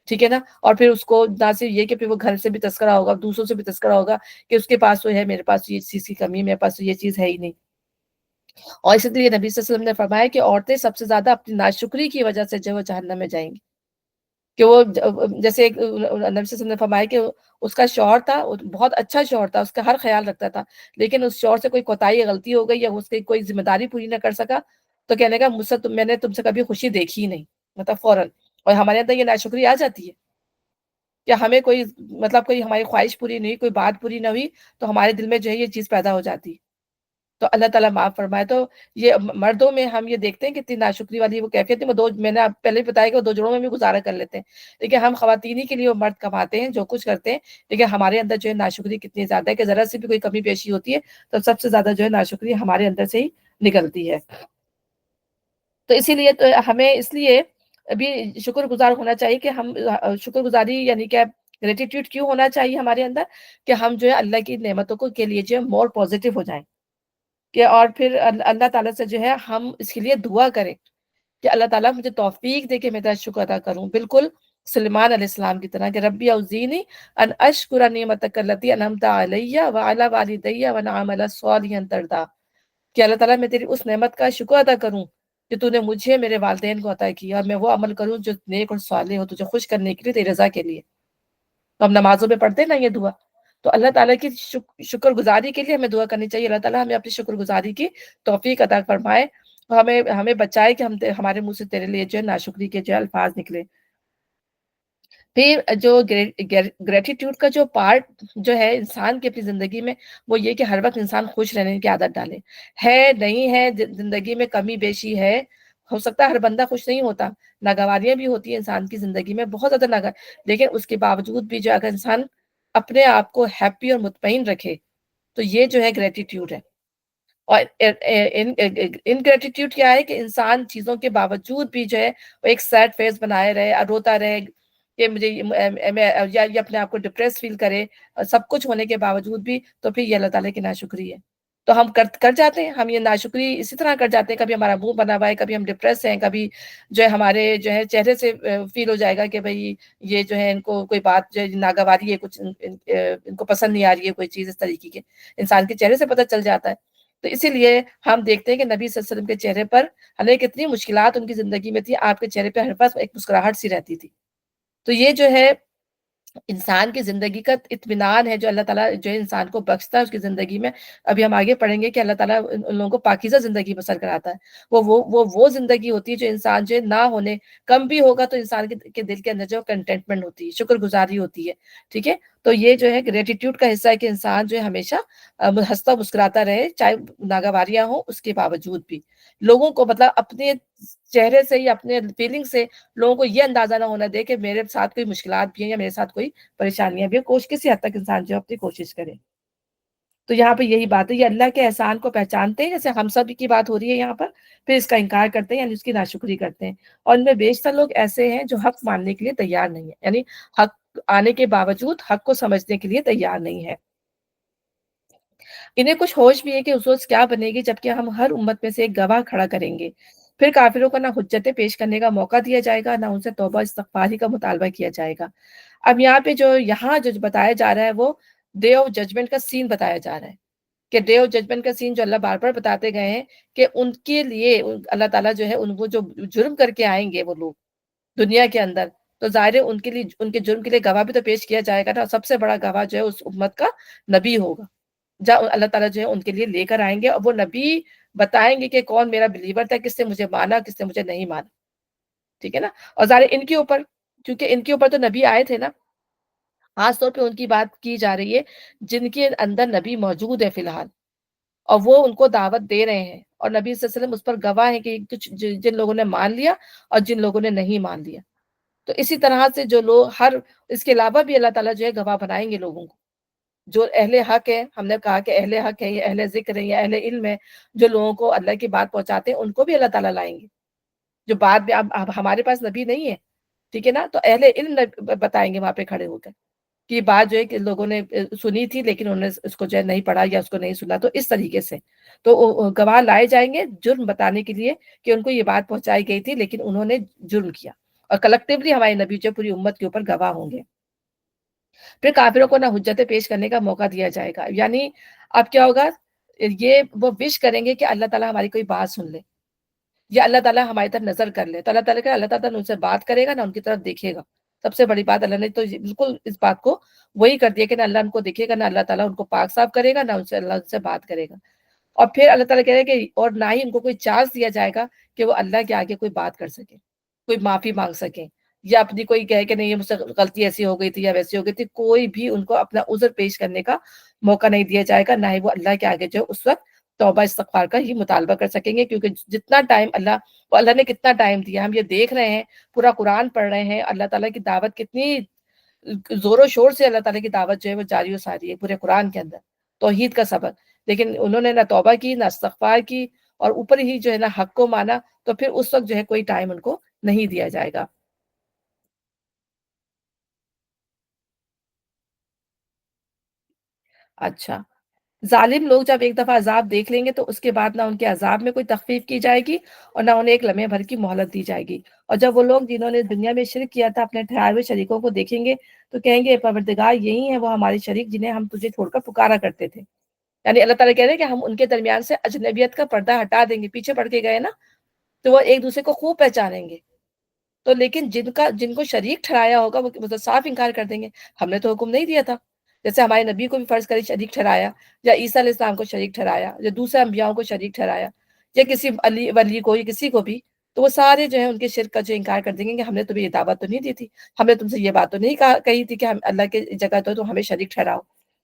ٹھیک ہے نا؟ اور پھر اس کو نہ صرف یہ کہ پھر وہ گھر سے بھی تذکرہ ہوگا، دوسروں سے بھی تذکرہ ہوگا کہ اس کے پاس تو ہے، میرے پاس تو یہ چیز کی کمی ہے، میرے پاس تو یہ چیز ہے ہی نہیں۔ اور اسی لیے نبی صلی اللہ علیہ وسلم نے فرمایا کہ عورتیں سب سے زیادہ اپنی ناشکری کی وجہ سے جو ہے وہ جہنم میں جائیں گی، کہ وہ جیسے ایک نبی صلی اللہ علیہ وسلم نے فرمایا کہ اس کا شوہر تھا، وہ بہت اچھا شوہر تھا، اس کا ہر خیال رکھتا تھا، لیکن اس شوہر سے کوئی کوتاہی یا غلطی ہو گئی یا اس کی کوئی ذمہ داری پوری نہ کر سکا، تو کہنے کا مجھ سے میں نے تم سے کبھی خوشی دیکھی ہی نہیں، مطلب فوراً۔ اور ہمارے اندر یہ ناشکری آ جاتی ہے کہ ہمیں کوئی مطلب کوئی ہماری خواہش پوری نہیں ہوئی، کوئی بات پوری نہ ہوئی، تو ہمارے دل میں جو ہے یہ چیز پیدا ہو جاتی ہے۔ تو اللہ تعالیٰ معاف فرمائے۔ تو یہ مردوں میں ہم یہ دیکھتے ہیں کہ اتنی ناشکری والی وہ کیفیت ہے، وہ دو، میں نے آپ پہلے ہی بتایا کہ وہ دو جوڑوں میں بھی گزارا کر لیتے ہیں، لیکن ہم خواتین ہی کے لیے وہ مرد کماتے ہیں، جو کچھ کرتے ہیں، لیکن ہمارے اندر جو ہے ناشکری کتنی زیادہ ہے کہ ذرا سی بھی کوئی کمی پیشی ہوتی ہے تو سب سے زیادہ جو ہے ناشکری ہمارے اندر سے ہی نکلتی ہے۔ تو اسی لیے تو ہمیں اس لیے ابھی شکر گزار ہونا چاہیے کہ ہم شکر گزاری یعنی کہ گریٹیٹیوڈ کیوں ہونا چاہیے ہمارے اندر کہ ہم جو ہے اللہ کی نعمتوں کو کے لیے جو ہے مور پازیٹیو ہو جائیں، کہ اور پھر اللہ تعالیٰ سے جو ہے ہم اس کے لیے دعا کریں کہ اللہ تعالیٰ مجھے توفیق دے کہ میں تیرا شکر ادا کروں، بالکل سلیمان علیہ السلام کی طرح کہ ربی اوزینی ان اشکر نعمتک التی انعمت علیہ وعلی والدی وان اعمل صالحا ترضا، کہ اللہ تعالیٰ میں تیری اس نعمت کا شکر ادا کروں کہ تو نے مجھے میرے والدین کو عطا کیا، اور میں وہ عمل کروں جو نیک اور صالح ہو، تجھے خوش کرنے کے لیے، تیری رضا کے لیے۔ تو ہم نمازوں میں پڑھتے ہیں نا یہ دعا، تو اللہ تعالیٰ کی شکر گزاری کے لیے ہمیں دعا کرنی چاہیے، اللہ تعالیٰ ہمیں اپنی شکر گزاری کی توفیق عطا فرمائے، ہمیں ہمیں بچائے کہ ہمارے منہ سے تیرے لیے جو ہے ناشکری کے جو ہے الفاظ نکلے۔ پھر جو گریٹیٹیوڈ کا جو پارٹ جو ہے انسان کی اپنی زندگی میں، وہ یہ کہ ہر وقت انسان خوش رہنے کی عادت ڈالے، ہے نہیں ہے زندگی میں کمی بیشی ہے، ہو سکتا ہے ہر بندہ خوش نہیں ہوتا، ناگواریاں بھی ہوتی ہیں انسان کی زندگی میں بہت زیادہ لیکن اس کے باوجود بھی جو اگر انسان اپنے آپ کو ہیپی اور مطمئن رکھے تو یہ جو ہے گریٹیٹیوڈ ہے۔ اور انگریٹیٹیوڈ کیا ہے کہ انسان چیزوں کے باوجود بھی جو ہے وہ ایک سیڈ فیس بنائے رہے، روتا رہے کہ مجھے یا یہ اپنے آپ کو ڈپریس فیل کرے سب کچھ ہونے کے باوجود بھی، تو پھر یہ اللہ تعالیٰ کی ناشکری ہے۔ تو ہم کر جاتے ہیں، ہم یہ ناشکری اسی طرح کر جاتے ہیں، کبھی ہمارا منہ بنا ہوا ہے، کبھی ہم ڈپریس ہیں، کبھی جو ہے ہمارے جو ہے چہرے سے فیل ہو جائے گا کہ بھئی یہ جو ہے ان کو کوئی بات جو ہے ناگواری ہے، کچھ ان کو پسند نہیں آ رہی ہے کوئی چیز اس طریقے کے، انسان کے چہرے سے پتہ چل جاتا ہے۔ تو اسی لیے ہم دیکھتے ہیں کہ نبی صلی اللہ علیہ وسلم کے چہرے پر ہمیں کتنی مشکلات ان کی زندگی میں تھی، آپ کے چہرے پہ ہر پاس ایک مسکراہٹ سی رہتی تھی۔ تو یہ جو ہے انسان کی زندگی کا اطمینان ہے جو اللہ تعالیٰ جو ہے انسان کو بخشتا ہے اس کی زندگی میں۔ ابھی ہم آگے پڑھیں گے کہ اللہ تعالیٰ ان لوگوں کو پاکیزہ زندگی بسر کراتا ہے، وہ زندگی ہوتی ہے جو انسان جو ہے نہ ہونے کم بھی ہوگا تو انسان کے دل کے اندر جو کنٹینٹمنٹ ہوتی ہے، شکر گزاری ہوتی ہے، ٹھیک ہے؟ تو یہ جو ہے گریٹیٹیوڈ کا حصہ ہے کہ انسان جو ہے ہمیشہ ہنستا مسکراتا رہے، چاہے ناگواریاں ہوں اس کے باوجود بھی، لوگوں کو مطلب اپنے چہرے سے یا اپنے فیلنگ سے لوگوں کو یہ اندازہ نہ ہونا دے کہ میرے ساتھ کوئی مشکلات بھی ہیں یا میرے ساتھ کوئی پریشانیاں بھی ہیں، کسی حد تک انسان جو اپنی کوشش کرے۔ تو یہاں پہ یہی بات ہے، یہ اللہ کے احسان کو پہچانتے ہیں، جیسے ہم سب کی بات ہو رہی ہے یہاں پر، پھر اس کا انکار کرتے ہیں یعنی اس کی ناشکری کرتے ہیں، اور ان میں بیشتر لوگ ایسے ہیں جو حق ماننے کے لیے تیار نہیں ہے، یعنی حق آنے کے باوجود حق کو سمجھنے کے لیے تیار نہیں ہے۔ انہیں کچھ ہوش بھی ہے کہ اس روز کیا بنے گی جبکہ ہم ہر امت میں سے ایک گواہ کھڑا کریں گے، پھر کافروں کو نہ حجتیں پیش کرنے کا موقع دیا جائے گا، نہ ان سے توبہ استغفار ہی کا مطالبہ کیا جائے گا۔ اب یہاں پہ یہاں جو بتایا جا رہا ہے وہ ڈے آف ججمنٹ کا سین بتایا جا رہا ہے، کہ ڈے آف ججمنٹ کا سین جو اللہ بار بار بتاتے گئے ہیں کہ ان کے لیے اللہ تعالیٰ جو ہے وہ جو جرم کر کے آئیں گے وہ لوگ دنیا کے اندر، تو ظاہر ہے ان کے لیے ان کے جرم کے لیے گواہ بھی تو پیش کیا جائے گا نا، سب سے بڑا گواہ جو ہے اس امت کا نبی ہوگا، اللہ تعالیٰ جو ہے ان کے لیے لے کر آئیں گے، اور وہ نبی بتائیں گے کہ کون میرا بلیور تھا، کس نے مجھے مانا، کس نے مجھے نہیں مانا، ٹھیک ہے نا؟ اور ظاہر ان کے اوپر، کیونکہ ان کے اوپر تو نبی آئے تھے نا، خاص طور پہ ان کی بات کی جا رہی ہے جن کے اندر نبی موجود ہے فی الحال، اور وہ ان کو دعوت دے رہے ہیں، اور نبی صلی اللہ علیہ وسلم اس پر گواہ ہیں کہ کچھ جن لوگوں نے مان لیا اور جن لوگوں نے نہیں مان لیا۔ تو اسی طرح سے جو لوگ اس کے علاوہ بھی اللہ تعالیٰ جو ہے گواہ بنائیں گے لوگوں کو، جو اہل حق ہے، ہم نے کہا کہ اہل حق ہے یا اہل ذکر ہے یا اہل علم ہے، جو لوگوں کو اللہ کی بات پہنچاتے ہیں ان کو بھی اللہ تعالیٰ لائیں گے، جو بعد میں اب ہمارے پاس نبی نہیں ہے، ٹھیک ہے نا، تو اہل علم بتائیں گے وہاں پہ کھڑے ہو کر۔ کہ بات جو ہے کہ لوگوں نے سنی تھی لیکن انہوں نے اس کو جو ہے نہیں پڑھا یا اس کو نہیں سنا، تو اس طریقے سے تو گواہ لائے جائیں گے جرم بتانے کے لیے کہ ان کو یہ بات پہنچائی گئی تھی لیکن انہوں نے جرم کیا، اور کلیکٹیولی ہمارے نبی جو پوری امت کے اوپر گواہ ہوں گے۔ پھر کافروں کو نہ حجتیں پیش کرنے کا موقع دیا جائے گا، یعنی اب کیا ہوگا، یہ وہ وش کریں گے کہ اللہ تعالیٰ ہماری کوئی بات سن لے، یا اللہ تعالیٰ ہماری طرف نظر کر لے، تو اللہ تعالیٰ اللہ تعالیٰ ان سے بات کرے گا نہ ان کی طرف دیکھے گا۔ سب سے بڑی بات اللہ نے تو بالکل اس بات کو وہی کر دیا کہ نہ اللہ ان کو دیکھے گا، نہ اللہ تعالیٰ ان کو پاک صاف کرے گا، نہ اللہ ان سے بات کرے گا۔ اور پھر اللہ تعالیٰ کہہ رہے ہیں کہ اور نہ ہی ان کو کوئی چانس دیا جائے گا کہ وہ اللہ کے آگے کوئی بات کر سکے، کوئی معافی مانگ سکیں، یا اپنی کوئی کہے کہ نہیں یہ مجھ سے غلطی ایسی ہو گئی تھی یا ویسی ہو گئی تھی، کوئی بھی ان کو اپنا عذر پیش کرنے کا موقع نہیں دیا جائے گا، نہ ہی وہ اللہ کے آگے جو ہے اس وقت توبہ استغفار کا ہی مطالبہ کر سکیں گے، کیونکہ جتنا ٹائم اللہ نے کتنا ٹائم دیا، ہم یہ دیکھ رہے ہیں، پورا قرآن پڑھ رہے ہیں، اللہ تعالیٰ کی دعوت کتنی زور و شور سے اللہ تعالیٰ کی دعوت جو ہے وہ جاری و ساری ہے پورے قرآن کے اندر، توحید کا سبق، لیکن انہوں نے نہ توبہ کی نہ استغفار کی، اور اوپر ہی جو ہے نا حق کو مانا، تو پھر اس وقت جو ہے کوئی ٹائم ان کو نہیں دیا جائے گا۔ اچھا، ظالم لوگ جب ایک دفعہ عذاب دیکھ لیں گے تو اس کے بعد نہ ان کے عذاب میں کوئی تخفیف کی جائے گی اور نہ انہیں ایک لمحے بھر کی مہلت دی جائے گی، اور جب وہ لوگ جنہوں نے دنیا میں شرک کیا تھا اپنے ٹھہرائے ہوئے شریکوں کو دیکھیں گے تو کہیں گے "اے پروردگار، یہی ہیں وہ ہمارے شریک جنہیں ہم تجھے چھوڑ کر پکارا کرتے تھے"۔ یعنی اللہ تعالیٰ کہہ رہے ہیں کہ ہم ان کے درمیان سے اجنبیت کا پردہ ہٹا دیں گے، پیچھے پڑ کے گئے نا، تو وہ ایک دوسرے کو خوب پہچانیں گے، تو لیکن جن کو شریک ٹھہرایا ہوگا وہ تو صاف انکار کر دیں گے، ہم نے تو حکم نہیں دیا تھا، جیسے ہمارے نبی کو بھی فرض کرے شریک ٹھہرایا، یا عیسیٰ علیہ السلام کو شریک ٹھہرایا، یا دوسرے انبیاءوں کو شریک ٹھہرایا، یا کسی علی ولی کو یا کسی کو بھی، تو وہ سارے جو ہے ان کے شرک کا جو انکار کر دیں گے کہ ہم نے تمہیں یہ دعوت تو نہیں دی تھی، ہم نے تم سے یہ بات تو نہیں کہی تھی کہ ہم اللہ کے جگہ تو ہمیں شریک ٹھہراؤ۔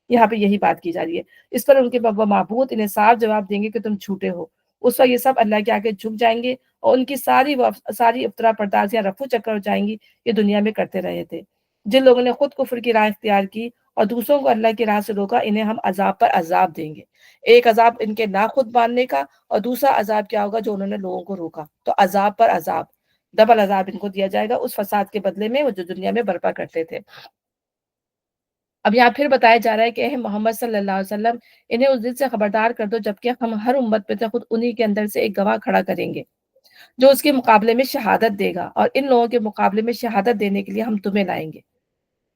یہاں پہ یہی بات کی جا رہی ہے۔ اس پر ان کے معبود انہیں صاف جواب دیں گے کہ تم جھوٹے ہو۔ اس وقت یہ سب اللہ کے آگے جھک جائیں گے اور ان کی ساری افطرا پردازیاں رفو چکر ہو جائیں گی، یہ دنیا میں کرتے رہے تھے۔ جن لوگوں نے خود کفر کی راہ اختیار کی اور دوسروں کو اللہ کی راہ سے روکا، انہیں ہم عذاب پر عذاب دیں گے۔ ایک عذاب ان کے نہ خود ماننے کا، اور دوسرا عذاب کیا ہوگا جو انہوں نے لوگوں کو روکا، تو عذاب پر عذاب، ڈبل عذاب ان کو دیا جائے گا اس فساد کے بدلے میں وہ جو دنیا میں برپا کرتے تھے۔ اب یہاں پھر بتایا جا رہا ہے کہ اے محمد صلی اللہ علیہ وسلم، انہیں اس دن سے خبردار کر دو جبکہ ہم ہر امت پہ سے خود انہی کے اندر سے ایک گواہ کھڑا کریں گے جو اس کے مقابلے میں شہادت دے گا، اور ان لوگوں کے مقابلے میں شہادت دینے کے لیے ہم تمہیں لائیں گے۔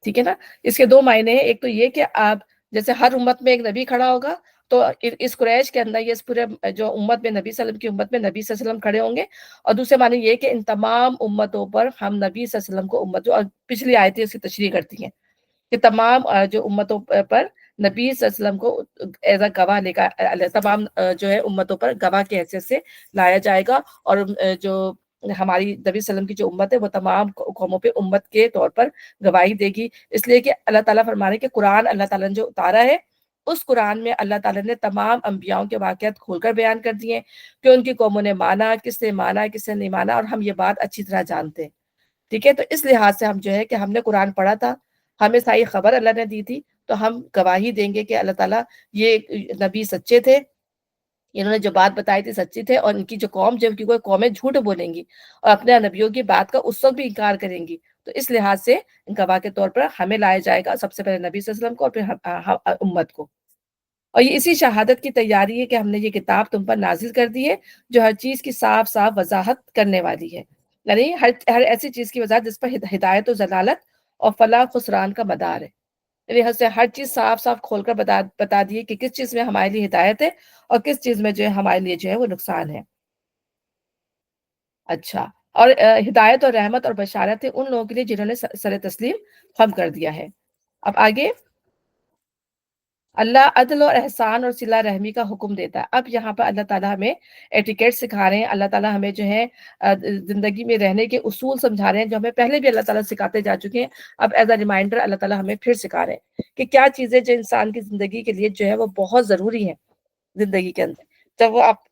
ٹھیک ہے نا؟ اس کے دو معنی ہیں، ایک تو یہ کہ آپ جیسے ہر امت میں ایک نبی کھڑا ہوگا، تو اس قریش کے اندر یہ اس پورے جو امت میں نبی صلی اللہ علیہ وسلم کی امت میں نبی صلی اللہ علیہ وسلم کھڑے ہوں گے، اور دوسرے معنی یہ کہ ان تمام امتوں پر ہم نبی صلی اللہ علیہ وسلم کو امت جو، اور پچھلی آیتیں اس کی تشریح کرتی ہیں کہ تمام جو امتوں پر نبی صلی اللہ علیہ وسلم کو ایز اے گواہ لے کر تمام جو ہے امتوں پر گواہ کی حیثیت سے لایا جائے گا، اور جو ہماری نبی صلی اللہ علیہ وسلم کی جو امت ہے وہ تمام قوموں پہ امت کے طور پر گواہی دے گی، اس لیے کہ اللہ تعالیٰ فرما رہے ہیں کہ قرآن اللہ تعالیٰ نے جو اتارا ہے، اس قرآن میں اللہ تعالیٰ نے تمام انبیاؤں کے واقعات کھول کر بیان کر دیے ہیں کہ ان کی قوموں نے مانا، کس نے مانا، کس نے نہیں مانا، اور ہم یہ بات اچھی طرح جانتے ہیں۔ ٹھیک ہے، تو اس لحاظ سے ہم جو ہے کہ ہم نے قرآن پڑھا تھا، ہمیں صحیح خبر اللہ نے دی تھی، تو ہم گواہی دیں گے کہ اللہ تعالیٰ یہ نبی سچے تھے، انہوں نے جو بات بتائی تھی سچی تھے، اور ان کی جو قوم جو کی کوئی قومیں جھوٹ بولیں گی اور اپنے نبیوں کی بات کا اس وقت بھی انکار کریں گی، تو اس لحاظ سے گواہ کے طور پر ہمیں لایا جائے گا، سب سے پہلے نبی صلی اللہ علیہ وسلم کو اور پھر امت کو۔ اور یہ اسی شہادت کی تیاری ہے کہ ہم نے یہ کتاب تم پر نازل کر دی ہے جو ہر چیز کی صاف صاف وضاحت کرنے والی ہے، یعنی ہر ایسی چیز کی وضاحت جس پر ہدایت و ضلالت اور فلاح خسران کا مدار ہے، یعنی ہر چیز صاف صاف کھول کر بتا دیے کہ کس چیز میں ہمارے لیے ہدایت ہے اور کس چیز میں جو ہے ہمارے لیے جو ہے وہ نقصان ہے۔ اچھا، اور ہدایت اور رحمت اور بشارت ہے ان لوگوں کے لیے جنہوں نے سر تسلیم خم کر دیا ہے۔ اب آگے اللہ عدل اور احسان اور صلہ رحمی کا حکم دیتا ہے۔ اب یہاں پر اللہ تعالیٰ ہمیں ایٹیکیٹ سکھا رہے ہیں، اللہ تعالیٰ ہمیں جو ہے زندگی میں رہنے کے اصول سمجھا رہے ہیں جو ہمیں پہلے بھی اللہ تعالیٰ سکھاتے جا چکے ہیں، اب ایز اے ریمائنڈر اللہ تعالیٰ ہمیں پھر سکھا رہے ہیں کہ کیا چیزیں جو انسان کی زندگی کے لیے جو ہے وہ بہت ضروری ہیں زندگی کے اندر،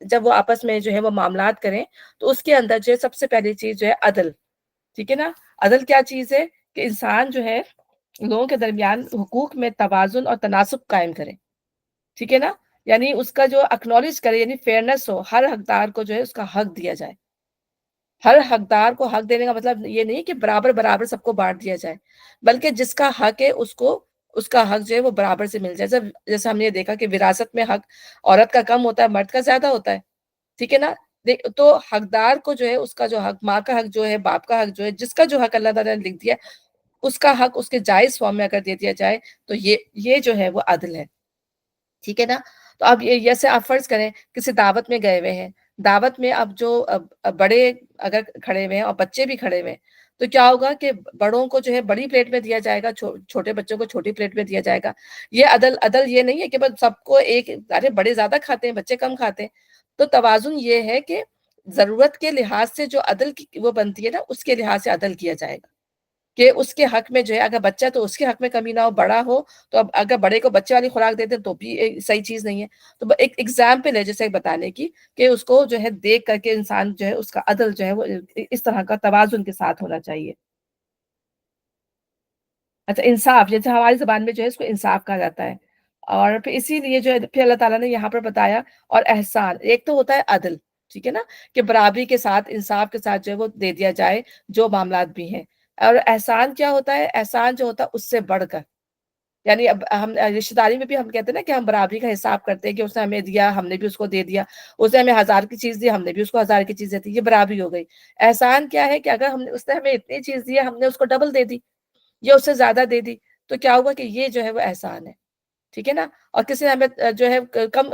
جب وہ آپس میں جو ہے وہ معاملات کریں تو اس کے اندر جو ہے سب سے پہلی چیز جو ہے عدل۔ ٹھیک ہے نا؟ عدل کیا چیز ہے کہ انسان جو ہے لوگوں کے درمیان حقوق میں توازن اور تناسب قائم کرے، ٹھیک ہے نا؟ یعنی اس کا جو اکنالج کرے، یعنی فیئرنس ہو، ہر حقدار کو جو ہے اس کا حق دیا جائے، ہر حقدار کو حق دینے کا مطلب یہ نہیں کہ برابر برابر سب کو بانٹ دیا جائے، بلکہ جس کا حق ہے اس کو اس کا حق جو ہے وہ برابر سے مل جائے. جیسے ہم نے دیکھا کہ وراثت میں حق عورت کا کم ہوتا ہے، مرد کا زیادہ ہوتا ہے. ٹھیک ہے نا. تو حقدار کو جو ہے اس کا جو حق، ماں کا حق جو ہے، باپ کا حق جو ہے، جس کا جو حق اللہ تعالیٰ نے لکھ دیا ہے، اس کا حق اس کے جائز فارم میں اگر دے دیا جائے تو یہ جو ہے وہ عدل ہے. ٹھیک ہے نا. تو اب جیسے آپ فرض کریں کسی دعوت میں گئے ہوئے ہیں، دعوت میں اب جو بڑے اگر کھڑے ہوئے ہیں اور بچے بھی کھڑے ہوئے ہیں، تو کیا ہوگا کہ بڑوں کو جو ہے بڑی پلیٹ میں دیا جائے گا، چھوٹے بچوں کو چھوٹی پلیٹ میں دیا جائے گا. یہ عدل یہ نہیں ہے کہ بس سب کو ایک، ارے بڑے زیادہ کھاتے ہیں بچے کم کھاتے ہیں. تو توازن یہ ہے کہ ضرورت کے لحاظ سے جو عدل کی وہ بنتی ہے نا، اس کے لحاظ سے عدل کیا جائے گا کہ اس کے حق میں جو ہے، اگر بچہ تو اس کے حق میں کمی نہ ہو، بڑا ہو تو اب اگر بڑے کو بچے والی خوراک دیتے ہیں تو بھی صحیح چیز نہیں ہے. تو ایک ایگزامپل ہے جیسے بتانے کی کہ اس کو جو ہے دیکھ کر کے انسان جو ہے اس کا عدل جو ہے وہ اس طرح کا توازن کے ساتھ ہونا چاہیے. اچھا، انصاف جیسے ہماری زبان میں جو ہے اس کو انصاف کہا جاتا ہے. اور پھر اسی لیے جو ہے پھر اللہ تعالیٰ نے یہاں پر بتایا. اور احسان ایک تو ہوتا ہے عدل، ٹھیک ہے نا، کہ برابری کے ساتھ انصاف کے ساتھ جو ہے وہ دے دیا جائے جو معاملات بھی ہیں. اور احسان کیا ہوتا ہے؟ احسان جو ہوتا ہے اس سے بڑھ کر، یعنی اب ہم رشتے داری میں بھی ہم کہتے ہیں نا کہ ہم برابری کا حساب کرتے ہیں کہ اس نے ہمیں دیا ہم نے بھی اس کو دے دیا، اس نے ہمیں 1000 کی چیز دی ہم نے بھی اس کو 1000 کی چیز دی، یہ برابری ہو گئی. احسان کیا ہے کہ اگر اس نے ہمیں اتنی چیز دی ہے ہم نے اس کو ڈبل دے دی یا اس سے زیادہ دے دی، تو کیا ہوا کہ یہ جو ہے وہ احسان ہے. ٹھیک ہے نا. اور کسی نے ہمیں جو ہے کم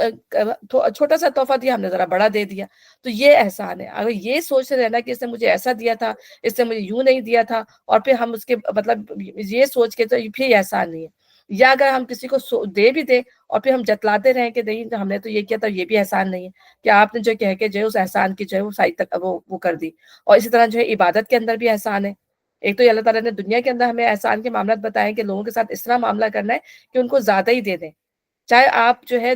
چھوٹا سا تحفہ دیا ہم نے ذرا بڑا دے دیا، تو یہ احسان ہے. اگر یہ سوچ رہنا کہ اس نے مجھے ایسا دیا تھا، اس نے مجھے یوں نہیں دیا تھا، اور پھر ہم اس کے مطلب یہ سوچ کے، تو پھر یہ احسان نہیں ہے. یا اگر ہم کسی کو دے بھی دیں اور پھر ہم جتلاتے رہیں کہ نہیں ہم نے تو یہ کیا تھا، یہ بھی احسان نہیں ہے کہ آپ نے جو کہہ کے جو ہے اس احسان کی جو ہے وہ سائڈ تک وہ کر دی. اور اسی طرح جو ہے عبادت کے اندر بھی احسان ہے. ایک تو اللہ تعالیٰ نے دنیا کے اندر ہمیں احسان کے معاملات بتائے کہ لوگوں کے ساتھ اس طرح معاملہ کرنا ہے کہ ان کو زیادہ ہی دے دیں، چاہے آپ جو ہے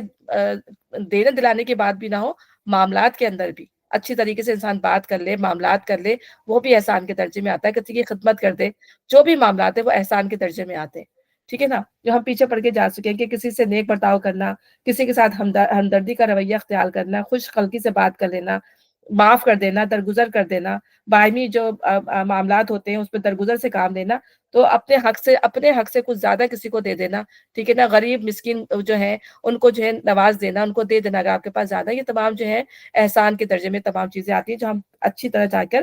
دینے دلانے کی بات بھی نہ ہو، معاملات کے اندر بھی اچھی طریقے سے انسان بات کر لے، معاملات کر لے، وہ بھی احسان کے درجے میں آتا ہے. کسی کی خدمت کر دے، جو بھی معاملات ہیں وہ احسان کے درجے میں آتے ہیں. ٹھیک ہے نا. جو ہم پیچھے پڑھ کے جا چکے ہیں کہ کسی سے نیک برتاؤ کرنا، کسی کے ساتھ ہمدردی کا رویہ اختیار کرنا، خوش خلقی سے بات کر لینا، معاف کر دینا، درگزر کر دینا، باہمی جو معاملات ہوتے ہیں اس پہ درگزر سے کام لینا، تو اپنے حق سے کچھ زیادہ کسی کو دے دینا. ٹھیک ہے نا. غریب مسکین جو ہے ان کو جو ہے نواز دینا، ان کو دے دینا اگر آپ کے پاس زیادہ. یہ تمام جو ہے احسان کے درجے میں تمام چیزیں آتی ہیں جو ہم اچھی طرح جا کر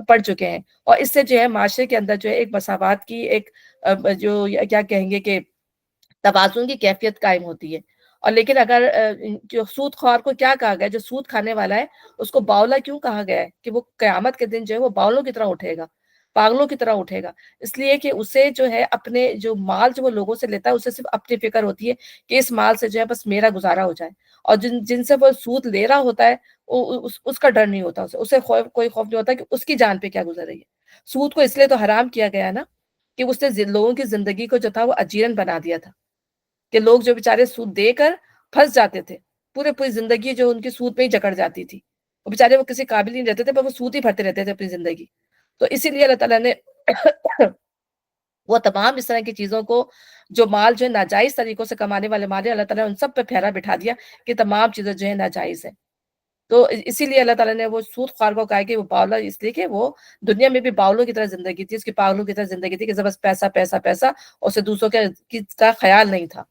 پڑھ چکے ہیں. اور اس سے جو ہے معاشرے کے اندر جو ہے ایک مساوات کی ایک جو کیا کہیں گے کہ توازن کی کیفیت قائم ہوتی ہے. اور لیکن اگر جو سود خور کو کیا کہا گیا، جو سود کھانے والا ہے اس کو باولا کیوں کہا گیا ہے؟ کہ وہ قیامت کے دن جو ہے وہ باولوں کی طرح اٹھے گا، پاگلوں کی طرح اٹھے گا. اس لیے کہ اسے جو ہے اپنے جو مال جو وہ لوگوں سے لیتا ہے اسے صرف اپنی فکر ہوتی ہے کہ اس مال سے جو ہے بس میرا گزارا ہو جائے. اور جن سے وہ سود لے رہا ہوتا ہے اس کا ڈر نہیں ہوتا، اسے کوئی خوف نہیں ہوتا کہ اس کی جان پہ کیا گزر رہی ہے. سود کو اس لیے تو حرام کیا گیا نا کہ اس نے لوگوں کی زندگی کو جو تھا وہ اجیرن بنا دیا تھا، کہ لوگ جو بیچارے سود دے کر پھنس جاتے تھے، پوری زندگی جو ان کی سود پہ ہی جکڑ جاتی تھی، وہ بیچارے وہ کسی قابل نہیں رہتے تھے پر وہ سود ہی بھرتے رہتے تھے اپنی زندگی. تو اسی لیے اللہ تعالیٰ نے وہ تمام اس طرح کی چیزوں کو، جو مال جو ہے ناجائز طریقوں سے کمانے والے مال ہے، اللہ تعالیٰ نے ان سب پہ پھیرا بٹھا دیا کہ تمام چیزیں جو ہے ناجائز ہیں. تو اسی لیے اللہ تعالیٰ نے وہ سود خوار کو کہا کہ وہ باولا، اس لیے کہ وہ دنیا میں بھی باولوں کی طرح زندگی تھی، اس کی پاگلوں کی طرح زندگی تھی کہ بس پیسہ پیسہ پیسہ، اور اسے دوسروں کا خیال نہیں تھا.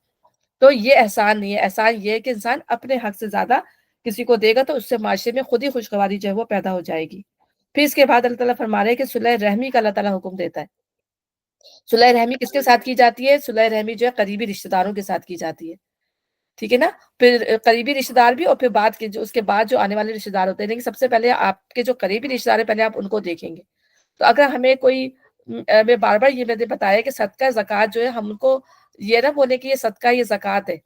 تو یہ احسان نہیں ہے. احسان یہ ہے کہ انسان اپنے حق سے زیادہ کسی کو دے گا تو اس سے معاشرے میں خود ہی خوشگواری جو ہے وہ پیدا ہو جائے گی. پھر اس کے بعد اللہ تعالیٰ فرما رہے ہیں کہ صلح رحمی کا اللہ تعالیٰ حکم دیتا ہے. صلح رحمی کس کے ساتھ کی جاتی ہے؟ صلح رحمی جو ہے قریبی رشتہ داروں کے ساتھ کی جاتی ہے. ٹھیک ہے نا. پھر قریبی رشتہ دار بھی، اور پھر بعد کے جو اس کے بعد جو آنے والے رشتہ دار ہوتے ہیں، لیکن سب سے پہلے آپ کے جو قریبی رشتہ دار ہیں پہلے آپ ان کو دیکھیں گے. تو اگر ہمیں کوئی میں بار بار یہ میں نے بتایا کہ صدقہ زکوٰۃ جو ہے ہم کو یہ نہ بولے کہ یہ صدقہ یہ زکوٰۃ ہے،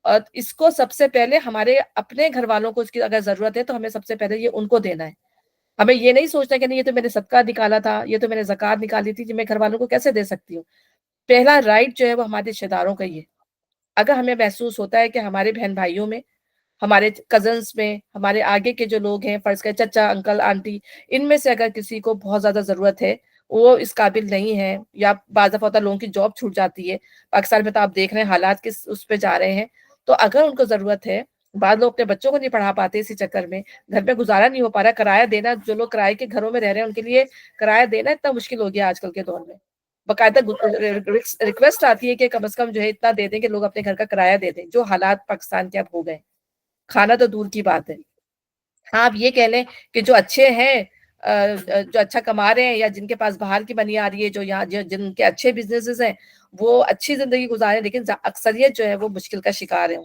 اور اس کو سب سے پہلے ہمارے اپنے گھر والوں کو اس کی اگر ضرورت ہے تو ہمیں سب سے پہلے یہ ان کو دینا ہے. ہمیں یہ نہیں سوچنا کہ نہیں یہ تو میں نے صدقہ نکالا تھا، یہ تو میں نے زکوٰۃ نکالی تھی، کہ میں گھر والوں کو کیسے دے سکتی ہوں. پہلا رائٹ جو ہے وہ ہمارے رشتہ داروں کا ہی ہے. اگر ہمیں محسوس ہوتا ہے کہ ہمارے بہن بھائیوں میں، ہمارے کزنس میں، ہمارے آگے کے جو لوگ ہیں، فرض کریں چچا انکل آنٹی، ان میں سے اگر کسی کو بہت زیادہ ضرورت ہے، وہ اس قابل نہیں ہے، یا بعض دفعہ لوگوں کی جاب چھوٹ جاتی ہے، پاکستان میں تو آپ دیکھ رہے ہیں حالات کس اس پہ جا رہے ہیں، تو اگر ان کو ضرورت ہے بعض لوگ اپنے بچوں کو نہیں پڑھا پاتے اسی چکر میں، گھر میں گزارا نہیں ہو پا رہا، کرایہ دینا، جو لوگ کرائے کے گھروں میں رہ رہے ہیں ان کے لیے کرایہ دینا اتنا مشکل ہو گیا آج کل کے دور میں، باقاعدہ ریکویسٹ آتی ہے کہ کم از کم جو ہے اتنا دے دیں کہ لوگ اپنے گھر کا کرایہ دے دیں، جو حالات پاکستان کے اب ہو گئے، کھانا تو دور کی بات ہے۔ ہاں آپ یہ کہہ لیں کہ جو اچھے ہیں، جو اچھا کما رہے ہیں یا جن کے پاس باہر کی منی آ رہی ہے، جو یہاں جن کے اچھے بزنسز ہیں وہ اچھی زندگی گزارے، لیکن اکثریت جو ہے وہ مشکل کا شکار ہے۔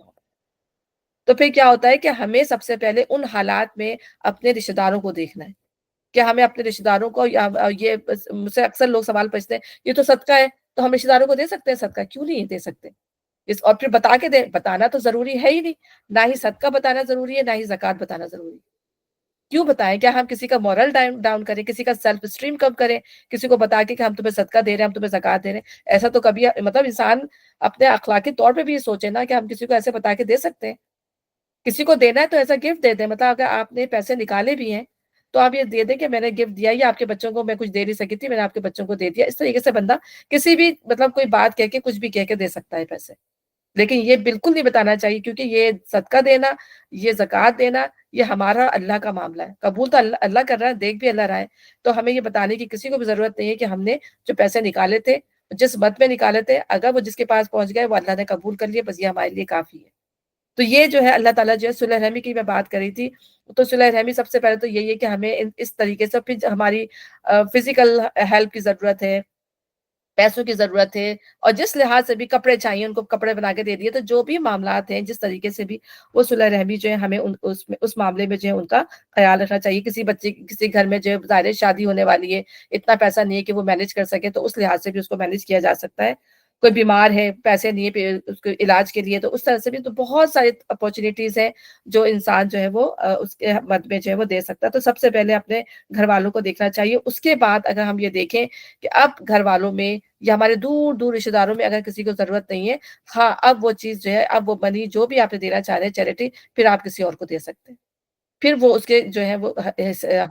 تو پھر کیا ہوتا ہے کہ ہمیں سب سے پہلے ان حالات میں اپنے رشتہ داروں کو دیکھنا ہے کہ ہمیں اپنے رشتہ داروں کو، یہ مجھ سے اکثر لوگ سوال پوچھتے ہیں یہ تو صدقہ ہے تو ہم رشتہ داروں کو دے سکتے ہیں صدقہ؟ کیوں نہیں دے سکتے؟ اور پھر بتا کے دیں، بتانا تو ضروری ہے ہی نہیں، نہ ہی صدقہ بتانا ضروری ہے، نہ ہی زکوٰۃ بتانا ضروری ہے۔ کیوں بتائیں؟ کیا ہم کسی کا مورل ڈاؤن کریں، کسی کا سیلف اسٹریم کم کریں کسی کو بتا کے کہ ہم تمہیں صدقہ دے رہے ہیں، ہم تمہیں زکوٰۃ دے رہے ہیں؟ ایسا تو کبھی، مطلب انسان اپنے اخلاقی طور پہ بھی یہ سوچے نا کہ ہم کسی کو ایسے بتا کے دے سکتے ہیں؟ کسی کو دینا ہے تو ایسا گفٹ دے دیں، مطلب اگر آپ نے پیسے نکالے بھی ہیں تو آپ یہ دے دیں کہ میں نے گفٹ دیا، یا آپ کے بچوں کو میں کچھ دے نہیں سکی تھی، میں نے آپ کے بچوں کو دے دیا۔ اس طریقے سے بندہ کسی بھی، مطلب کوئی بات کہہ کے کچھ بھی کہہ کے دے سکتا ہے پیسے، لیکن یہ بالکل نہیں بتانا چاہیے، کیونکہ یہ صدقہ دینا، یہ زکوٰۃ دینا، یہ ہمارا اللہ کا معاملہ ہے، قبول تو اللہ کر رہا ہے، دیکھ بھی اللہ رہا ہے۔ تو ہمیں یہ بتانے کی کسی کو بھی ضرورت نہیں ہے کہ ہم نے جو پیسے نکالے تھے، جس مد میں نکالے تھے، اگر وہ جس کے پاس پہنچ گئے وہ اللہ نے قبول کر لیے، بس یہ ہمارے لیے کافی ہے۔ تو یہ جو ہے اللہ تعالیٰ جو ہے صلح رحمی کی میں بات کر رہی تھی، تو صلح رحمی سب سے پہلے تو یہی ہے کہ ہمیں اس طریقے سے، پھر ہماری فزیکل ہیلپ کی ضرورت ہے، پیسوں کی ضرورت ہے، اور جس لحاظ سے بھی کپڑے چاہیے ان کو کپڑے بنا کے دے دیے، تو جو بھی معاملات ہیں جس طریقے سے بھی، وہ صلح رحمی جو ہے ہمیں اس معاملے میں جو ہے ان کا خیال رکھنا چاہیے۔ کسی بچے کسی گھر میں جو ہے ظاہر شادی ہونے والی ہے، اتنا پیسہ نہیں ہے کہ وہ مینج کر سکے، تو اس لحاظ سے بھی اس کو مینج کیا جا سکتا ہے۔ کوئی بیمار ہے، پیسے نہیں ہے اس کے علاج کے لیے، تو اس طرح سے بھی تو بہت ساری اپارچونیٹیز ہیں جو انسان جو ہے وہ اس کے مد میں جو ہے وہ دے سکتا ہے۔ تو سب سے پہلے اپنے گھر والوں کو دیکھنا چاہیے، اس کے بعد اگر ہم یہ دیکھیں کہ اب گھر والوں میں یا ہمارے دور دور رشتے داروں میں اگر کسی کو ضرورت نہیں ہے، ہاں اب وہ چیز جو ہے، اب وہ منی جو بھی آپ نے دینا چاہ رہے ہیں چیریٹی، پھر آپ کسی اور کو دے سکتے ہیں، پھر وہ اس کے جو ہے وہ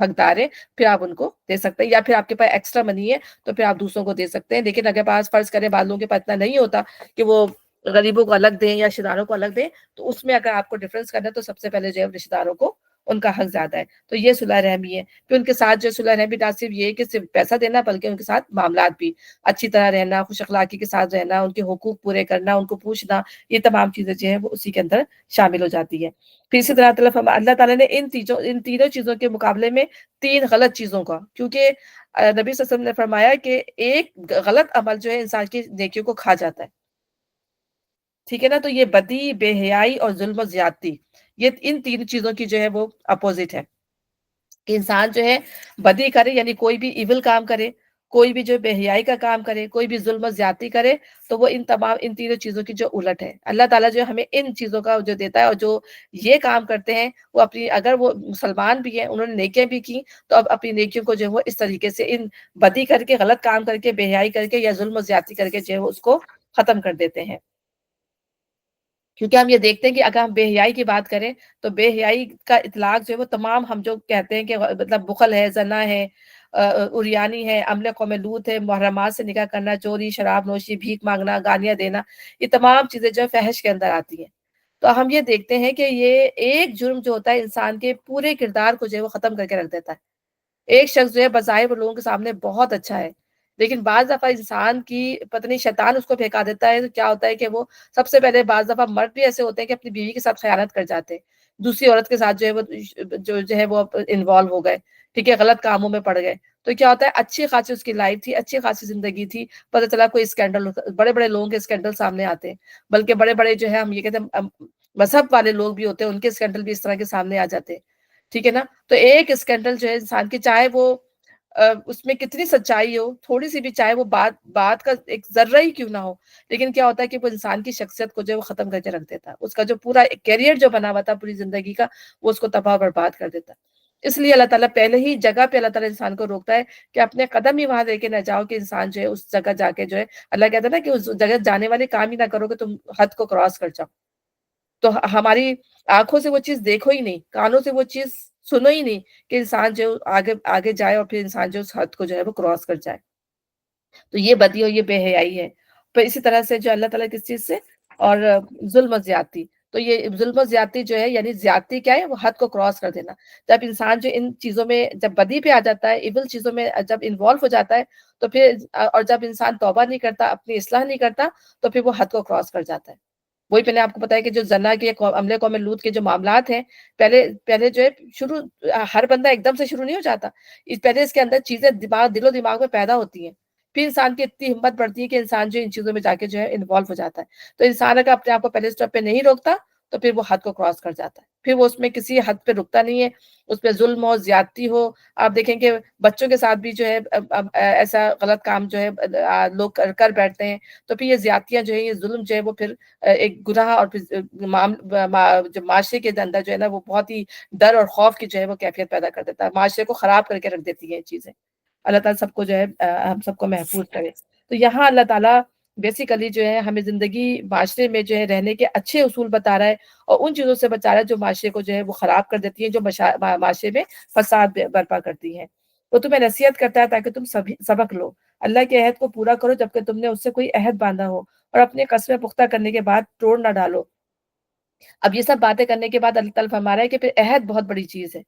حقدار ہے، پھر آپ ان کو دے سکتے ہیں، یا پھر آپ کے پاس ایکسٹرا منی ہے تو پھر آپ دوسروں کو دے سکتے ہیں۔ لیکن اگر پاس فرض کریں بعض لوگوں کے پاس اتنا نہیں ہوتا کہ وہ غریبوں کو الگ دیں یا رشتے داروں کو الگ دیں، تو اس میں اگر آپ کو ڈفرینس کرنا ہے تو سب سے پہلے جو ہے رشتے داروں کو ان کا حق زیادہ ہے، تو یہ صلح رحمی ہے۔ پھر ان کے ساتھ جو صلح رحمی نہ صرف یہ کہ صرف پیسہ دینا، بلکہ ان کے ساتھ معاملات بھی اچھی طرح رہنا، خوش اخلاقی کے ساتھ رہنا، ان کے حقوق پورے کرنا، ان کو پوچھنا، یہ تمام چیزیں جو ہیں وہ اسی کے اندر شامل ہو جاتی ہیں۔ پھر اسی طرح اللہ تعالیٰ نے ان تینوں چیزوں کے مقابلے میں 3 غلط چیزوں کا، کیونکہ نبی صلی اللہ علیہ وسلم نے فرمایا کہ ایک غلط عمل جو ہے انسان کی نیکیوں کو کھا جاتا ہے، ٹھیک ہے نا؟ تو یہ بدی، بے حیائی اور ظلم و زیادتی، یہ ان 3 چیزوں کی جو ہے وہ اپوزٹ ہے، کہ انسان جو ہے بدی کرے، یعنی کوئی بھی ایول کام کرے، کوئی بھی جو بے حیائی کا کام کرے، کوئی بھی ظلم و زیادتی کرے، تو وہ ان تینوں چیزوں کی جو الٹ ہے۔ اللہ تعالیٰ جو ہمیں ان چیزوں کا جو دیتا ہے، اور جو یہ کام کرتے ہیں وہ اپنی، اگر وہ مسلمان بھی ہیں، انہوں نے نیکیاں بھی کی، تو اب اپنی نیکیوں کو جو ہے وہ اس طریقے سے ان بدی کر کے، غلط کام کر کے، بے حیائی کر کے یا ظلم و زیادتی کر کے جو ہے وہ اس کو ختم کر دیتے ہیں۔ کیونکہ ہم یہ دیکھتے ہیں کہ اگر ہم بے حیائی کی بات کریں تو بے حیائی کا اطلاق جو ہے وہ تمام، ہم جو کہتے ہیں کہ مطلب بخل ہے، زنا ہے، عریانی ہے، عمل قوم لوط ہے، محرمات سے نکاح کرنا، چوری، شراب نوشی، بھیک مانگنا، گالیاں دینا، یہ تمام چیزیں جو ہے فحش کے اندر آتی ہیں۔ تو ہم یہ دیکھتے ہیں کہ یہ ایک جرم جو ہوتا ہے انسان کے پورے کردار کو جو ہے وہ ختم کر کے رکھ دیتا ہے۔ ایک شخص جو ہے بظاہر وہ لوگوں کے سامنے بہت اچھا ہے، لیکن بعض دفعہ انسان کی پتہ نہیں شیطان اس کو بہکا دیتا ہے، تو کیا ہوتا ہے کہ وہ سب سے پہلے، بعض دفعہ مرد بھی ایسے ہوتے ہیں کہ اپنی بیوی کے ساتھ خیانت کر جاتے ہیں، دوسری عورت کے ساتھ جو ہے وہ جو ہے وہ انوالو ہو گئے، ٹھیک ہے، غلط کاموں میں پڑ گئے۔ تو کیا ہوتا ہے، اچھی خاصی اس کی لائف تھی، اچھی خاصی زندگی تھی، پتہ چلا کوئی اسکینڈل، بڑے بڑے لوگوں کے اسکینڈل سامنے آتے ہیں، بلکہ بڑے بڑے جو ہے ہم یہ کہتے ہیں مذہب والے لوگ بھی ہوتے ہیں، ان کے اسکینڈل بھی اس طرح کے سامنے آ جاتے ہیں، ٹھیک ہے نا؟ تو ایک اسکینڈل جو ہے انسان کی، چاہے وہ اس میں کتنی سچائی ہو، تھوڑی سی بھی، چاہے وہ بات کا ایک ذرہ ہی کیوں نہ ہو، لیکن کیا ہوتا ہے کہ وہ انسان کی شخصیت کو جو ہے وہ ختم کر کے رکھ دیتا ہے، اس کا جو پورا کیریئر جو بنا ہوا تھا پوری زندگی کا، وہ اس کو تباہ برباد کر دیتا ہے۔ اس لیے اللہ تعالیٰ پہلے ہی جگہ پہ اللہ تعالیٰ انسان کو روکتا ہے کہ اپنے قدم ہی وہاں لے کے نہ جاؤ، کہ انسان جو ہے اس جگہ جا کے جو ہے، اللہ کہتا ہے نا کہ اس جگہ جانے والے کام ہی نہ کرو کہ تم حد کو کراس کر جاؤ۔ تو ہماری آنکھوں سے وہ چیز دیکھو ہی نہیں، کانوں سے وہ چیز سنو ہی نہیں، کہ انسان جو آگے آگے جائے اور پھر انسان جو اس حد کو جو ہے وہ کراس کر جائے۔ تو یہ بدی اور یہ بے حیائی ہے۔ پھر اسی طرح سے جو اللہ تعالیٰ کس چیز سے، اور ظلم و زیادتی، تو یہ ظلم و زیادتی جو ہے، یعنی زیادتی کیا ہے، وہ حد کو کراس کر دینا. جب انسان جو ان چیزوں میں جب بدی پہ آ جاتا ہے، ایول چیزوں میں جب انوالو ہو جاتا ہے، تو پھر اور جب انسان توبہ نہیں کرتا، اپنی اصلاح نہیں کرتا، تو پھر وہ حد کو کراس کر جاتا ہے. وہی میں نے آپ کو بتایا کہ جو زنا کے عملے قوم لوط کے جو معاملات ہیں، پہلے پہلے جو ہے شروع، ہر بندہ ایک دم سے شروع نہیں ہو جاتا. پہلے اس کے اندر چیزیں دل و دماغ میں پیدا ہوتی ہیں، پھر انسان کی اتنی ہمت بڑھتی ہے کہ انسان جو ان چیزوں میں جا کے جو ہے انوالو ہو جاتا ہے. تو انسان اگر اپنے آپ کو پہلے اسٹیپ پہ نہیں روکتا، تو پھر وہ حد کو کراس کر جاتا ہے، پھر وہ اس میں کسی حد پہ رکتا نہیں ہے، اس پہ ظلم ہو، زیادتی ہو. آپ دیکھیں کہ بچوں کے ساتھ بھی جو ہے اب ایسا غلط کام جو ہے لوگ کر بیٹھتے ہیں، تو پھر یہ زیادتیاں جو ہے، یہ ظلم جو ہے، وہ پھر ایک گناہ اور پھر جو معاشرے کے اندر جو ہے نا، وہ بہت ہی ڈر اور خوف کی جو ہے وہ کیفیت پیدا کر دیتا ہے، معاشرے کو خراب کر کے رکھ دیتی ہے یہ چیزیں. اللہ تعالیٰ سب کو جو ہے ہم سب کو محفوظ کرے. تو یہاں اللہ تعالیٰ بیسیکلی جو ہے ہمیں زندگی معاشرے میں جو ہے رہنے کے اچھے اصول بتا رہا ہے، اور ان چیزوں سے بچا رہا ہے جو معاشرے کو جو ہے وہ خراب کر دیتی ہیں، جو معاشرے میں فساد برپا کرتی ہیں. وہ تمہیں نصیحت کرتا ہے تاکہ تم سبق لو، اللہ کے عہد کو پورا کرو جبکہ تم نے اس سے کوئی عہد باندھا ہو، اور اپنے قسمیں پختہ کرنے کے بعد توڑ نہ ڈالو. اب یہ سب باتیں کرنے کے بعد اللہ تعالیٰ فرما رہا ہے کہ پھر عہد بہت بڑی چیز ہے،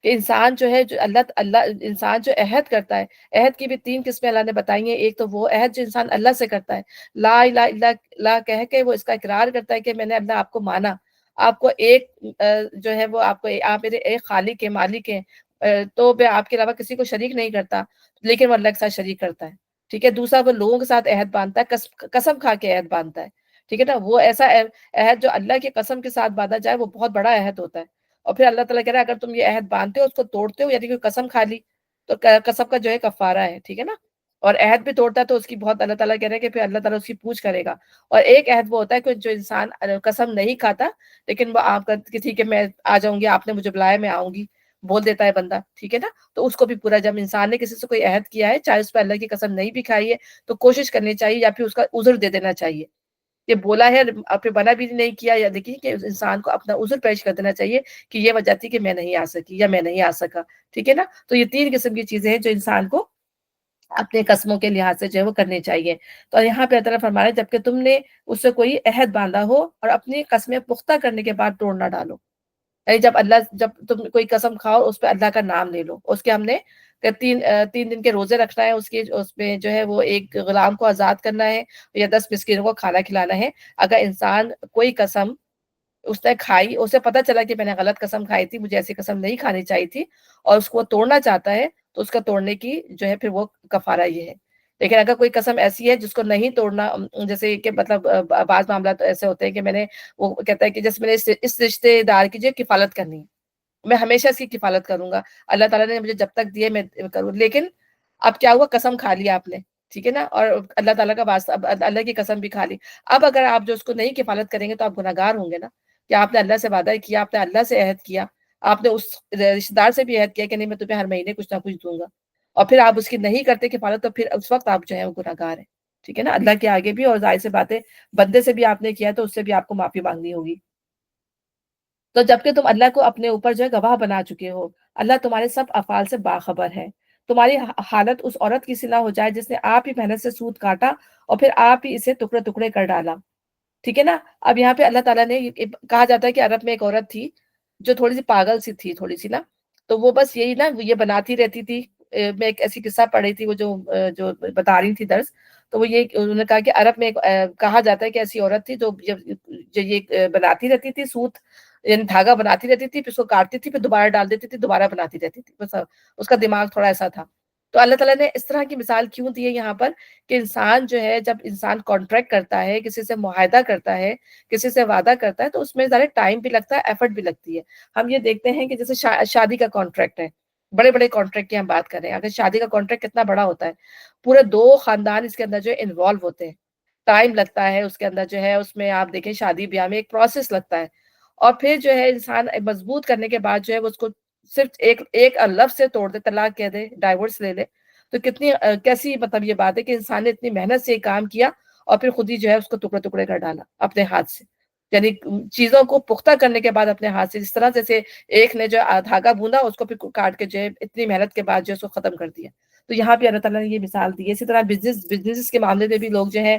کہ انسان جو ہے جو اللہ انسان جو عہد کرتا ہے. عہد کی بھی 3 قسمیں اللہ نے بتائی ہیں. ایک تو وہ عہد جو انسان اللہ سے کرتا ہے، لا الہ الا اللہ کہہ کے وہ اس کا اقرار کرتا ہے کہ میں نے اللہ آپ کو مانا، آپ کو ایک جو ہے وہ آپ میرے ایک خالق ہیں، مالک ہیں، تو میں آپ کے علاوہ کسی کو شریک نہیں کرتا، لیکن وہ اللہ کے ساتھ شریک کرتا ہے. ٹھیک ہے. دوسرا، وہ لوگوں کے ساتھ عہد باندھتا ہے، قسم کھا کے عہد باندھتا ہے. ٹھیک ہے نا. وہ ایسا عہد جو اللہ کی قسم کے ساتھ باندھا جائے، وہ بہت بڑا عہد ہوتا ہے. اور پھر اللہ تعالیٰ کہہ رہا ہے اگر تم یہ عہد باندھتے ہو، اس کو توڑتے ہو، یعنی کہ قسم کھا لی، تو قسم کا جو ہے کفارہ ہے. ٹھیک ہے نا. اور عہد بھی توڑتا ہے تو اس کی بہت، اللہ تعالیٰ کہہ رہے ہیں کہ پھر اللہ تعالیٰ اس کی پوچھ کرے گا. اور ایک عہد وہ ہوتا ہے کہ جو انسان قسم نہیں کھاتا، لیکن وہ آپ کا کسی کہ میں آ جاؤں گی، آپ نے مجھے بلایا میں آؤں گی، بول دیتا ہے بندہ. ٹھیک ہے نا. تو اس کو بھی پورا، جب انسان نے کسی سے کوئی عہد کیا ہے، چاہے اس پہ اللہ کی قسم نہیں بھی کھائی ہے، تو کوشش کرنی چاہیے یا پھر اس کا عذر دے دینا چاہیے. یہ بولا ہے اور پھر بنا بھی نہیں کیا، یا دیکھیے کہ انسان کو اپنا عذر پیش کر دینا چاہیے کہ یہ وجہ تھی کہ میں نہیں آ سکی یا میں نہیں آ سکا. ٹھیک ہے نا. تو یہ 3 قسم کی چیزیں ہیں جو انسان کو اپنے قسموں کے لحاظ سے جو ہے وہ کرنی چاہیے. تو یہاں پہ اللہ تعالیٰ فرما رہے ہیں جبکہ تم نے اس سے کوئی عہد باندھا ہو، اور اپنی قسمیں پختہ کرنے کے بعد توڑ نہ ڈالو. یعنی جب تم کوئی قسم کھاؤ، اس پہ اللہ کا نام لے لو. اس کے ہم نے کہ 3 دن کے روزے رکھنا ہے، اس میں جو ہے وہ ایک غلام کو آزاد کرنا ہے، یا 10 مسکینوں کو کھانا کھلانا ہے. اگر انسان کوئی قسم اس نے کھائی، اسے پتہ چلا کہ میں نے غلط قسم کھائی تھی، مجھے ایسی قسم نہیں کھانی چاہیے تھی، اور اس کو توڑنا چاہتا ہے، تو اس کا توڑنے کی جو ہے پھر وہ کفارہ یہ ہے. لیکن اگر کوئی قسم ایسی ہے جس کو نہیں توڑنا، جیسے کہ مطلب بعض معاملات ایسے ہوتے ہیں کہ میں نے، وہ کہتا ہے کہ جیسے میں نے اس رشتے دار کی جو کفالت کرنی ہے، میں ہمیشہ اس کی کفالت کروں گا، اللہ تعالیٰ نے مجھے جب تک دیے میں کروں. لیکن اب کیا ہوا، قسم کھا لیا آپ نے. ٹھیک ہے نا. اور اللہ تعالیٰ کا واسطہ، اب اللہ کی قسم بھی کھا لی. اب اگر آپ جو اس کو نہیں کفالت کریں گے تو آپ گناہگار ہوں گے نا، کہ آپ نے اللہ سے وعدہ کیا، آپ نے اللہ سے عہد کیا، آپ نے اس رشتے دار سے بھی عہد کیا کہ نہیں میں تمہیں ہر مہینے کچھ نہ کچھ دوں گا، اور پھر آپ اس کی نہیں کرتے کفالت، تو پھر اس وقت آپ جو ہے وہ گناہگار ہیں. ٹھیک ہے نا. اللہ کے آگے بھی، اور ظاہر سی باتیں بندے سے بھی آپ نے کیا تو اس سے بھی آپ کو معافی مانگنی ہوگی. تو جبکہ تم اللہ کو اپنے اوپر جو ہے گواہ بنا چکے ہو، اللہ تمہارے سب افعال سے باخبر ہے. تمہاری حالت اس عورت کی سی نہ ہو جائے جس نے آپ ہی محنت سے سود کاٹا، اور پھر آپ ہی اسے ٹکڑے ٹکڑے کر ڈالا. ٹھیک ہے نا. اب یہاں پہ اللہ تعالیٰ نے کہا جاتا ہے کہ عرب میں ایک عورت تھی جو تھوڑی سی پاگل سی تھی، تھوڑی سی نا. تو وہ بس یہی نا، یہ بناتی رہتی تھی. میں ایک ایسی قصہ پڑھی تھی، وہ جو بتا رہی تھی درس. تو وہ یہ انہوں نے کہا کہ عرب میں کہا جاتا ہے کہ ایسی عورت تھی جو یہ بناتی رہتی تھی سوت، یعنی دھاگا بناتی رہتی تھی، پھر اس کو کاٹتی تھی، پھر دوبارہ ڈال دیتی تھی، دوبارہ بناتی رہتی تھی. بس اس کا دماغ تھوڑا ایسا تھا. تو اللہ تعالیٰ نے اس طرح کی مثال کیوں دی ہے یہاں پر، کہ انسان جو ہے، جب انسان کانٹریکٹ کرتا ہے، کسی سے معاہدہ کرتا ہے، کسی سے وعدہ کرتا ہے، تو اس میں زیادہ ٹائم بھی لگتا ہے، ایفرٹ بھی لگتی ہے. ہم یہ دیکھتے ہیں کہ جیسے شادی کا کانٹریکٹ ہے، بڑے بڑے کانٹریکٹ کی ہم بات کریں، اگر شادی کا کانٹریکٹ کتنا بڑا ہوتا ہے، پورے 2 خاندان اس کے اندر جو ہے انوالو ہوتے ہیں، ٹائم لگتا ہے اس کے اندر جو ہے، اس میں آپ دیکھیں شادی بیاہ میں ایک پروسیس لگتا ہے. اور پھر جو ہے انسان مضبوط کرنے کے بعد جو ہے وہ اس کو صرف ایک لفظ سے توڑ دے، طلاق کہہ دے، ڈائیورس لے لے. تو کتنی کیسی مطلب یہ بات ہے کہ انسان نے اتنی محنت سے یہ کام کیا، اور پھر خود ہی جو ہے اس کو ٹکڑے ٹکڑے کر ڈالا اپنے ہاتھ سے. یعنی چیزوں کو پختہ کرنے کے بعد اپنے ہاتھ سے، جس طرح جیسے ایک نے جو دھاگا بوندا، اس کو پھر کاٹ کے جو ہے اتنی محنت کے بعد جو ہے اس کو ختم کر دیا. تو یہاں پہ اللہ تعالیٰ نے یہ مثال دی ہے. اسی طرح بزنس کے معاملے میں بھی لوگ جو ہے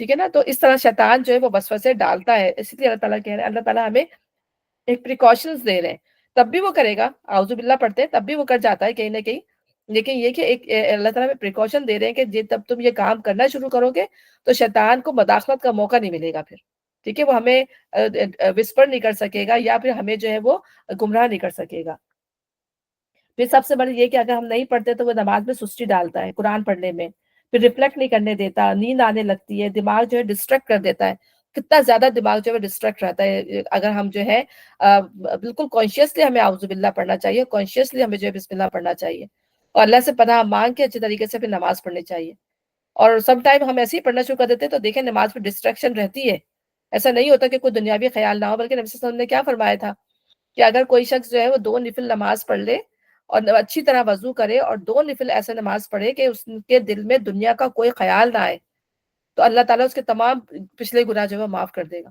ٹھیک ہے نا؟ تو اس طرح شیطان جو ہے وہ وسوسے ڈالتا ہے، اسی لیے اللہ تعالیٰ کہہ رہے ہیں، اللہ تعالیٰ ہمیں ایک پریکاشنز دے رہے ہیں، تب بھی وہ کرے گا، اعوذ باللہ پڑھتے ہیں تب بھی وہ کر جاتا ہے کہیں نہ کہیں، لیکن یہ کہ ایک اللہ تعالیٰ ہمیں پریکاشن دے رہے ہیں کہ تب تم یہ کام کرنا شروع کرو گے تو شیطان کو مداخلت کا موقع نہیں ملے گا پھر، ٹھیک ہے؟ وہ ہمیں وسپر نہیں کر سکے گا، یا پھر ہمیں جو ہے وہ گمراہ نہیں کر سکے گا۔ پھر سب سے بڑی یہ کہ اگر ہم نہیں پڑھتے تو وہ نماز میں سستی ڈالتا ہے قرآن پڑھنے میں، پھر ریفلیکٹ نہیں کرنے دیتا، نیند آنے لگتی ہے، دماغ جو ہے ڈسٹریکٹ کر دیتا ہے، کتنا زیادہ دماغ جو ہے ڈسٹریکٹ رہتا ہے اگر ہم جو ہے بالکل کانشیسلی ہمیں اعوذ باللہ پڑھنا چاہیے، کانشیسلی ہمیں جو ہے بسم اللہ پڑھنا چاہیے، اور اللہ سے پناہ مانگ کے اچھے طریقے سے پھر نماز پڑھنی چاہیے۔ اور سم ٹائم ہم ایسے ہی پڑھنا شروع کر دیتے ہیں تو دیکھیں نماز میں ڈسٹریکشن رہتی ہے، ایسا نہیں ہوتا کہ کوئی دنیاوی خیال نہ ہو، بلکہ نبی صلی اللہ علیہ وسلم نے کیا فرمایا تھا کہ اگر کوئی شخص جو ہے وہ 2 نفل نماز پڑھ لے اور اچھی طرح وضو کرے اور 2 نفل ایسے نماز پڑھے کہ اس کے دل میں دنیا کا کوئی خیال نہ آئے، تو اللہ تعالیٰ اس کے تمام پچھلے گناہ جو ہے وہ معاف کر دے گا۔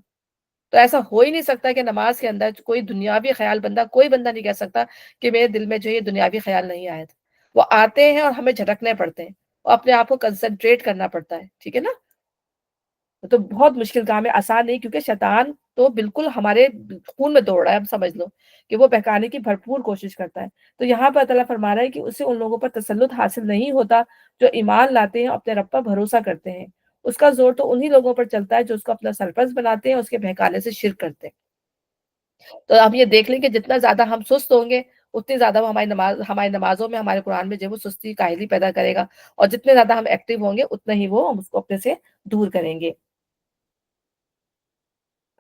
تو ایسا ہو ہی نہیں سکتا کہ نماز کے اندر کوئی دنیاوی خیال کوئی بندہ نہیں کہہ سکتا کہ میرے دل میں جو یہ دنیاوی خیال نہیں آئے تھے، وہ آتے ہیں اور ہمیں جھٹکنے پڑتے ہیں اور اپنے آپ کو کنسنٹریٹ کرنا پڑتا ہے، ٹھیک ہے نا؟ تو بہت مشکل کام ہے، آسان نہیں، کیونکہ شیطان تو بالکل ہمارے خون میں دوڑ رہا ہے، ہم سمجھ لو کہ وہ بہکانے کی بھرپور کوشش کرتا ہے۔ تو یہاں پر اللہ فرما رہا ہے کہ اسے ان لوگوں پر تسلط حاصل نہیں ہوتا جو ایمان لاتے ہیں، اپنے رب پر بھروسہ کرتے ہیں، اس کا زور تو انہی لوگوں پر چلتا ہے جو اس کو اپنا سرپرست بناتے ہیں، اس کے بہکانے سے شرک کرتے ہیں۔ تو آپ یہ دیکھ لیں کہ جتنا زیادہ ہم سست ہوں گے اتنی زیادہ وہ ہماری نمازوں میں، ہمارے قرآن میں جو ہے وہ سستی کاہلی پیدا کرے گا، اور جتنے زیادہ ہم ایکٹیو ہوں گے اتنا ہی وہ ہم اس کو اپنے سے دور کریں گے۔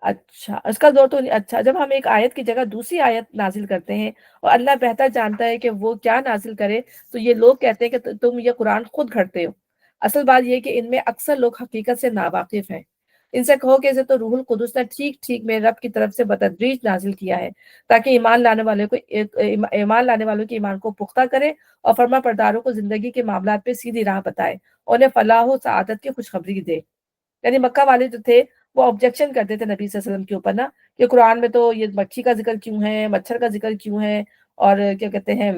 اچھا، اس کا زور تو نہیں، اچھا جب ہم ایک آیت کی جگہ دوسری آیت نازل کرتے ہیں اور اللہ بہتر جانتا ہے کہ وہ کیا نازل کرے، تو یہ لوگ کہتے ہیں کہ تم یہ قرآن خود گھڑتے ہو۔ اصل بات یہ کہ ان میں اکثر لوگ حقیقت سے ناواقف ہیں۔ ان سے کہو کہ اسے تو روح القدس نے ٹھیک ٹھیک میرے رب کی طرف سے بتدریج نازل کیا ہے، تاکہ ایمان لانے والوں کے ایمان کو پختہ کرے اور فرما برداروں کو زندگی کے معاملات پہ سیدھی راہ بتائے، اور انہیں فلاح و سعادت کی خوشخبری دے۔ یعنی مکہ والے جو تھے وہ آبجیکشن کرتے تھے نبی صلی اللہ علیہ وسلم کے اوپر نا، کہ قرآن میں تو یہ مچھی کا ذکر کیوں ہے، مچھر کا ذکر کیوں ہے، اور کیا کہتے ہیں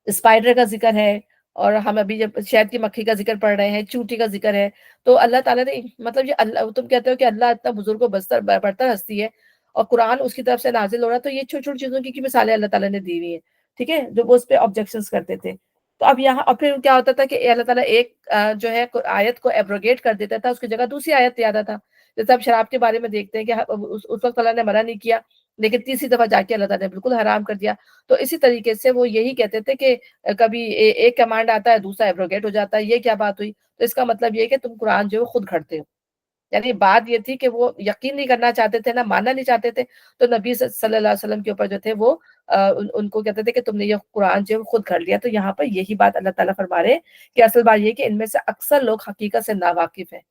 اسپائڈر کا ذکر ہے، اور ہم ابھی جب شہد کی مکھی کا ذکر پڑھ رہے ہیں، چونٹی کا ذکر ہے، تو اللہ تعالیٰ نے مطلب یہ اللہ، تم کہتے ہو کہ اللہ اتنا بزرگ و برتر ہستی ہے اور قرآن اس کی طرف سے نازل ہو رہا ہے، تو یہ چھوٹی چھوٹی چیزوں کی مثالیں اللہ تعالیٰ نے دی ہوئی ہیں، ٹھیک ہے، جو وہ اس پہ آبجیکشنز کرتے تھے۔ تو اب یہاں اور پھر کیا ہوتا تھا کہ اللہ تعالیٰ ایک جو ہے آیت کو ایبروگیٹ کر دیتا تھا، اس کی جگہ دوسری آیت لے آتا تھا۔ جیسے اب شراب کے بارے میں دیکھتے ہیں کہ اس وقت اللہ نے منع نہیں کیا، لیکن تیسری دفعہ جا کے اللہ تعالیٰ نے بالکل حرام کر دیا۔ تو اسی طریقے سے وہ یہی کہتے تھے کہ کبھی ایک کمانڈ آتا ہے دوسرا ایبروگیٹ ہو جاتا ہے، یہ کیا بات ہوئی؟ تو اس کا مطلب یہ ہے کہ تم قرآن جو ہے خود گھڑتے ہو۔ یعنی بات یہ تھی کہ وہ یقین نہیں کرنا چاہتے تھے، نہ ماننا نہیں چاہتے تھے، تو نبی صلی اللہ علیہ وسلم کے اوپر جو تھے وہ ان کو کہتے تھے کہ تم نے یہ قرآن جو ہے خود گھڑ لیا۔ تو یہاں پر یہی بات اللہ تعالیٰ فرما رہے ہیں کہ اصل بات یہ کہ ان میں سے اکثر لوگ حقیقت سے ناواقف ہیں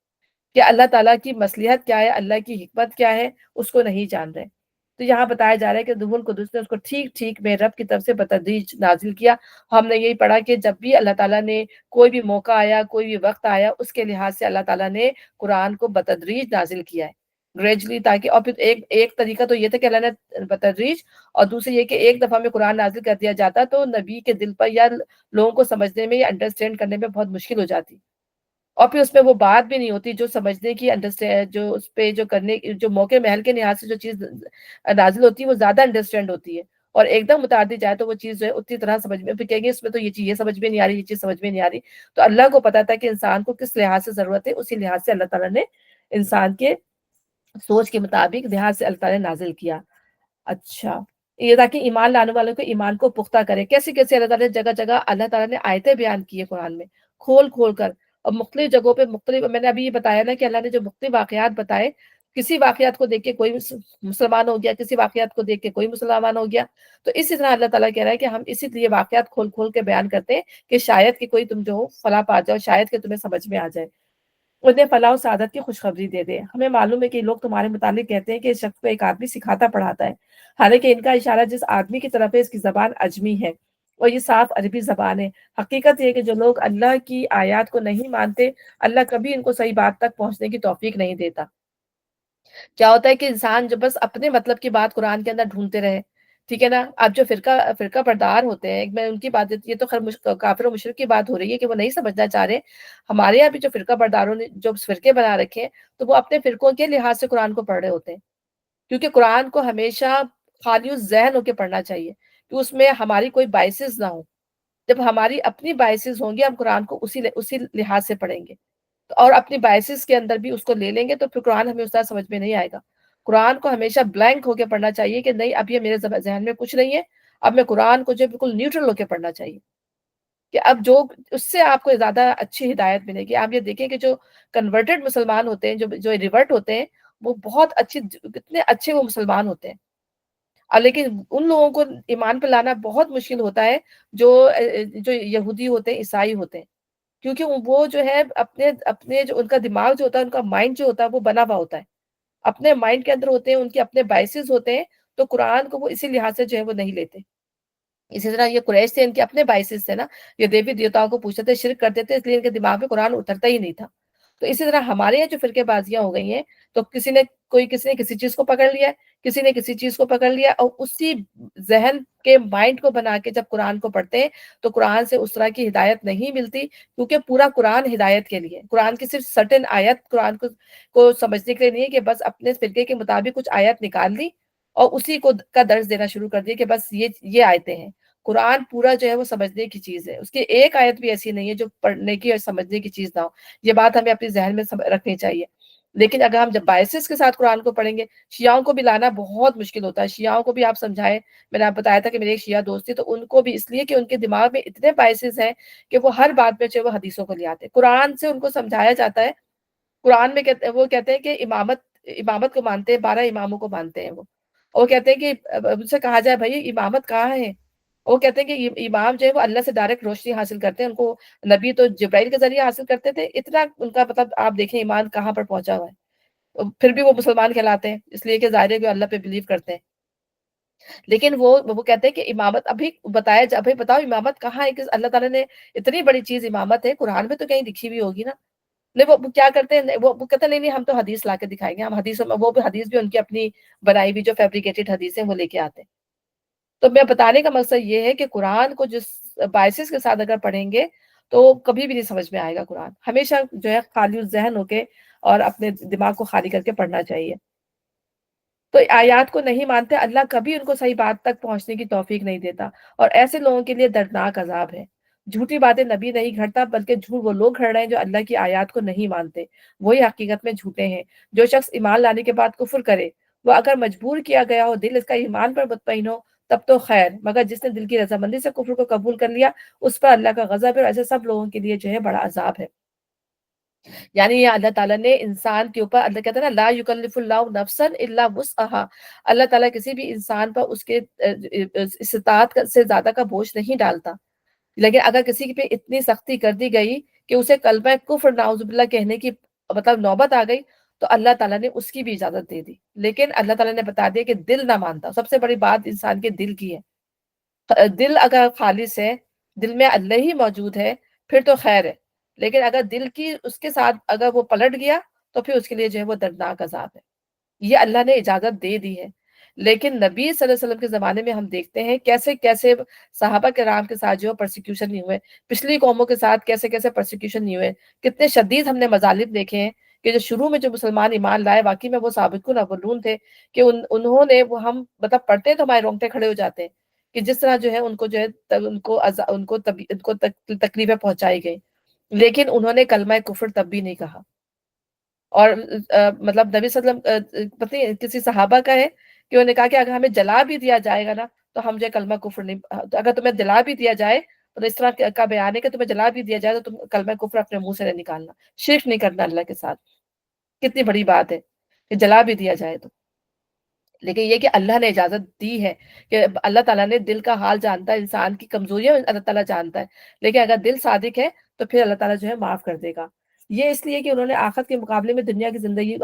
کہ اللہ تعالیٰ کی مصلحت کیا ہے، اللہ کی حکمت کیا ہے، اس کو نہیں جان رہے۔ تو یہاں بتایا جا رہا ہے کہ روح القدس نے اس کو ٹھیک ٹھیک میرے رب کی طرف سے بتدریج نازل کیا۔ ہم نے یہی پڑھا کہ جب بھی اللہ تعالیٰ نے کوئی بھی موقع آیا، کوئی بھی وقت آیا، اس کے لحاظ سے اللہ تعالیٰ نے قرآن کو بتدریج نازل کیا ہے، گریجولی، تاکہ اور پھر ایک طریقہ تو یہ تھا کہ اللہ نے بتدریج، اور دوسری یہ کہ ایک دفعہ میں قرآن نازل کر دیا جاتا تو نبی کے دل پر یا لوگوں کو سمجھنے میں یا انڈرسٹینڈ کرنے میں بہت مشکل ہو جاتی، اور پھر اس میں وہ بات بھی نہیں ہوتی جو سمجھنے کی، انڈرسٹینڈ جو اس پہ جو کرنے جو موقع محل کے لحاظ سے جو چیز نازل ہوتی ہے وہ زیادہ انڈرسٹینڈ ہوتی ہے، اور ایک دم اتار دی جائے تو وہ چیز جو ہے اتنی طرح سمجھ میں، پھر کہیں گے اس میں تو یہ چیز یہ سمجھ میں نہیں آ رہی، یہ چیز سمجھ میں نہیں آ رہی۔ تو اللہ کو پتا تھا کہ انسان کو کس لحاظ سے ضرورت ہے، اسی لحاظ سے اللہ تعالیٰ نے انسان کے سوچ کے مطابق لحاظ سے اللہ تعالیٰ نے نازل کیا۔ اچھا، یہ تاکہ ایمان لانے والوں کو ایمان کو پختہ کرے۔ کیسے کیسے اللہ تعالیٰ نے جگہ جگہ اللہ تعالیٰ نے آیتیں بیان کی ہے قرآن میں، کھول کھول کر، اور مختلف جگہوں پہ مختلف، میں نے ابھی یہ بتایا نا کہ اللہ نے جو مختلف واقعات بتائے، کسی واقعات کو دیکھ کے کوئی مسلمان ہو گیا، کسی واقعات کو دیکھ کے کوئی مسلمان ہو گیا، تو اسی طرح اللہ تعالیٰ کہہ رہا ہے کہ ہم اسی لیے واقعات کھول کھول کے بیان کرتے ہیں کہ شاید کہ کوئی تم جو ہو فلاح پا جاؤ، شاید کہ تمہیں سمجھ میں آ جائے، انہیں فلاح و سعادت کی خوشخبری دے دے۔ ہمیں معلوم ہے کہ لوگ تمہارے متعلق کہتے ہیں کہ اس شخص کو ایک آدمی سکھاتا پڑھاتا ہے، حالانکہ ان کا اشارہ جس آدمی کی طرف ہے اس کی زبان عجمی ہے اور یہ صاف عربی زبان ہے۔ حقیقت یہ ہے کہ جو لوگ اللہ کی آیات کو نہیں مانتے، اللہ کبھی ان کو صحیح بات تک پہنچنے کی توفیق نہیں دیتا۔ کیا ہوتا ہے کہ انسان جو بس اپنے مطلب کی بات قرآن کے اندر ڈھونڈتے رہے، ٹھیک ہے نا؟ اب جو فرقہ بردار ہوتے ہیں، میں ان کی بات، یہ تو خیر کافر و مشرک کی بات ہو رہی ہے کہ وہ نہیں سمجھنا چاہ رہے. ہمارے یہاں بھی جو فرقہ برداروں نے جو فرقے بنا رکھے ہیں، تو وہ اپنے فرقوں کے لحاظ سے قرآن کو پڑھ رہے ہوتے ہیں. کیونکہ قرآن کو ہمیشہ خالی ذہن ہو کے پڑھنا چاہیے کہ اس میں ہماری کوئی بائسز نہ ہو. جب ہماری اپنی بائسز ہوں گی، ہم قرآن کو اسی لحاظ سے پڑھیں گے اور اپنی بائسز کے اندر بھی اس کو لے لیں گے، تو پھر قرآن ہمیں اس طرح سمجھ میں نہیں آئے گا. قرآن کو ہمیشہ بلینک ہو کے پڑھنا چاہیے کہ نہیں، اب یہ میرے ذہن میں کچھ نہیں ہے، اب میں قرآن کو جو بالکل نیوٹرل ہو کے پڑھنا چاہیے کہ اب جو اس سے آپ کو زیادہ اچھی ہدایت ملے گی. آپ یہ دیکھیں کہ جو کنورٹڈ مسلمان ہوتے ہیں، جو ریورٹ ہوتے ہیں، وہ بہت کتنے اچھے وہ مسلمان ہوتے ہیں. اور لیکن ان لوگوں کو ایمان پہ لانا بہت مشکل ہوتا ہے جو یہودی ہوتے ہیں، عیسائی ہوتے ہیں. کیونکہ وہ جو ہے اپنے جو ان کا دماغ جو ہوتا ہے، ان کا مائنڈ جو ہوتا ہے، وہ بنا ہوا ہوتا ہے، اپنے مائنڈ کے اندر ہوتے ہیں، ان کے اپنے بائسز ہوتے ہیں. تو قرآن کو وہ اسی لحاظ سے جو ہے وہ نہیں لیتے. اسی طرح یہ قریش تھے، ان کے اپنے بائسز تھے نا، یہ دیوی دیوتاؤں کو پوچھتے تھے، شرک کرتے تھے، اس لیے ان کے دماغ میں قرآن اترتا ہی نہیں تھا. تو اسی طرح ہمارے یہاں جو فرقے بازیاں ہو گئی ہیں، تو کسی نے کسی چیز کو پکڑ لیا، کسی نے کسی چیز کو پکڑ لیا، اور اسی ذہن کے مائنڈ کو بنا کے جب قرآن کو پڑھتے ہیں، تو قرآن سے اس طرح کی ہدایت نہیں ملتی. کیونکہ پورا قرآن ہدایت کے لیے، قرآن کی صرف سرٹن آیت قرآن کو سمجھنے کے لیے نہیں ہے کہ بس اپنے فرقے کے مطابق کچھ آیت نکال دی اور اسی کو کا درس دینا شروع کر دیا کہ بس یہ آیتیں ہیں. قرآن پورا جو ہے وہ سمجھنے کی چیز ہے. اس کی ایک آیت بھی ایسی نہیں ہے جو پڑھنے کی اور سمجھنے کی چیز نہ ہو. یہ بات ہمیں اپنے ذہن میں رکھنی چاہیے. لیکن اگر ہم جب بائسس کے ساتھ قرآن کو پڑھیں گے، شیعوں کو بھی لانا بہت مشکل ہوتا ہے. شیعوں کو بھی آپ سمجھائیں. میں نے آپ بتایا تھا کہ میری ایک شیعہ دوست تھی، تو ان کو بھی اس لیے کہ ان کے دماغ میں اتنے بائسز ہیں کہ وہ ہر بات میں جو وہ حدیثوں کو لے آتے. قرآن سے ان کو سمجھایا جاتا ہے. قرآن میں وہ کہتے ہیں کہ امامت کو مانتے ہیں، 12 اماموں کو مانتے ہیں وہ. اور وہ کہتے ہیں کہ ان سے کہا جائے بھائی امامت کہاں ہے؟ وہ کہتے ہیں کہ امام جو ہے وہ اللہ سے ڈائریکٹ روشنی حاصل کرتے ہیں. ان کو نبی تو جبرائیل کے ذریعے حاصل کرتے تھے. اتنا ان کا مطلب آپ دیکھیں ایمان کہاں پر پہنچا ہوا ہے. پھر بھی وہ مسلمان کہلاتے ہیں، اس لیے کہ ظاہر ہے کہ اللہ پہ بلیو کرتے ہیں. لیکن وہ کہتے ہیں کہ امامت ابھی بتاؤ امامت کہاں ہے؟ کہ اللہ تعالیٰ نے اتنی بڑی چیز امامت ہے، قرآن میں تو کہیں لکھی ہوئی ہوگی نا. نہیں، وہ کیا کرتے ہیں، وہ کہتے ہیں نہیں ہم تو حدیث لا کے دکھائیں گے. ہم حدیثوں میں وہ بھی حدیث بھی ان کی اپنی بنائی ہوئی جو فیبریکیٹڈ حدیث ہیں وہ لے کے آتے ہیں. تو میں بتانے کا مقصد یہ ہے کہ قرآن کو جس بائسس کے ساتھ اگر پڑھیں گے تو کبھی بھی نہیں سمجھ میں آئے گا. قرآن ہمیشہ جو ہے خالی ذہن ہو کے اور اپنے دماغ کو خالی کر کے پڑھنا چاہیے. تو آیات کو نہیں مانتے، اللہ کبھی ان کو صحیح بات تک پہنچنے کی توفیق نہیں دیتا. اور ایسے لوگوں کے لیے دردناک عذاب ہے. جھوٹی باتیں نبی نہیں گھڑتا، بلکہ جھوٹ وہ لوگ گھڑ رہے ہیں جو اللہ کی آیات کو نہیں مانتے. وہی حقیقت میں جھوٹے ہیں. جو شخص ایمان لانے کے بعد کفر کرے، وہ اگر مجبور کیا گیا ہو، دل اس کا ایمان پر مطمئن ہو، تب تو خیر. مگر جس نے دل کی رضامندی سے کفر کو قبول کر لیا، اس پر اللہ کا غضب ہے، اور ایسے سب لوگوں کے لیے جو ہے بڑا عذاب ہے. یعنی یہ اللہ تعالیٰ نے انسان کے اوپر، اللہ کہتا ہے نا لا یکلف اللہ نفسا الا وسعها. اللہ تعالیٰ کسی بھی انسان پر اس کے استطاعت سے زیادہ کا بوجھ نہیں ڈالتا. لیکن اگر کسی پہ اتنی سختی کر دی گئی کہ اسے کلمہ کفر نعوذ باللہ کہنے کی مطلب نوبت آ گئی، تو اللہ تعالیٰ نے اس کی بھی اجازت دے دی. لیکن اللہ تعالیٰ نے بتا دیا کہ دل نہ مانتا. سب سے بڑی بات انسان کے دل کی ہے. دل اگر خالص ہے، دل میں اللہ ہی موجود ہے، پھر تو خیر ہے. لیکن اگر دل کی اس کے ساتھ اگر وہ پلٹ گیا، تو پھر اس کے لیے جو ہے وہ دردناک عذاب ہے. یہ اللہ نے اجازت دے دی ہے. لیکن نبی صلی اللہ علیہ وسلم کے زمانے میں ہم دیکھتے ہیں کیسے کیسے صحابہ کرام کے ساتھ جو پرسیکیوشن نہیں ہوئے، پچھلی قوموں کے ساتھ کیسے کیسے پرسیکیوشن نہیں ہوئے. کتنے شدید ہم نے مظالم دیکھے ہیں کہ جو شروع میں جو مسلمان ایمان لائے، واقعی میں وہ سابقون اولون تھے کہ انہوں نے وہ ہم مطلب پڑھتے ہیں تو ہمارے رونگٹے کھڑے ہو جاتے ہیں کہ جس طرح جو ہے ان کو جو ہے ان کو تکلیفیں پہنچائی گئی. لیکن انہوں نے کلمہ کفر تب بھی نہیں کہا. اور مطلب نبی صلی اللہ علیہ وسلم پتہ ہے کسی صحابہ کا ہے کہ انہوں نے کہا کہ اگر ہمیں جلا بھی دیا جائے گا نا، تو ہم جو کلمہ کفر نہیں، اگر تمہیں جلا بھی دیا جائے تو اس طرح کا بیان ہے کہ تمہیں جلا بھی دیا جائے تو تم کلمہ کفر اپنے منہ سے نہیں نکالنا، شرک نہیں کرنا اللہ کے ساتھ. کتنی بڑی بات ہے کہ جلا بھی دیا جائے تو. لیکن یہ کہ اللہ نے اجازت دی ہے کہ اللہ تعالیٰ نے دل کا حال جانتا ہے، انسان کی کمزوریاں اللہ تعالیٰ جانتا ہے. لیکن اگر دل صادق ہے تو پھر اللہ تعالیٰ جو ہے معاف کر دے گا. یہ اس لیے کہ انہوں نے آخرت کے مقابلے میں دنیا کی زندگی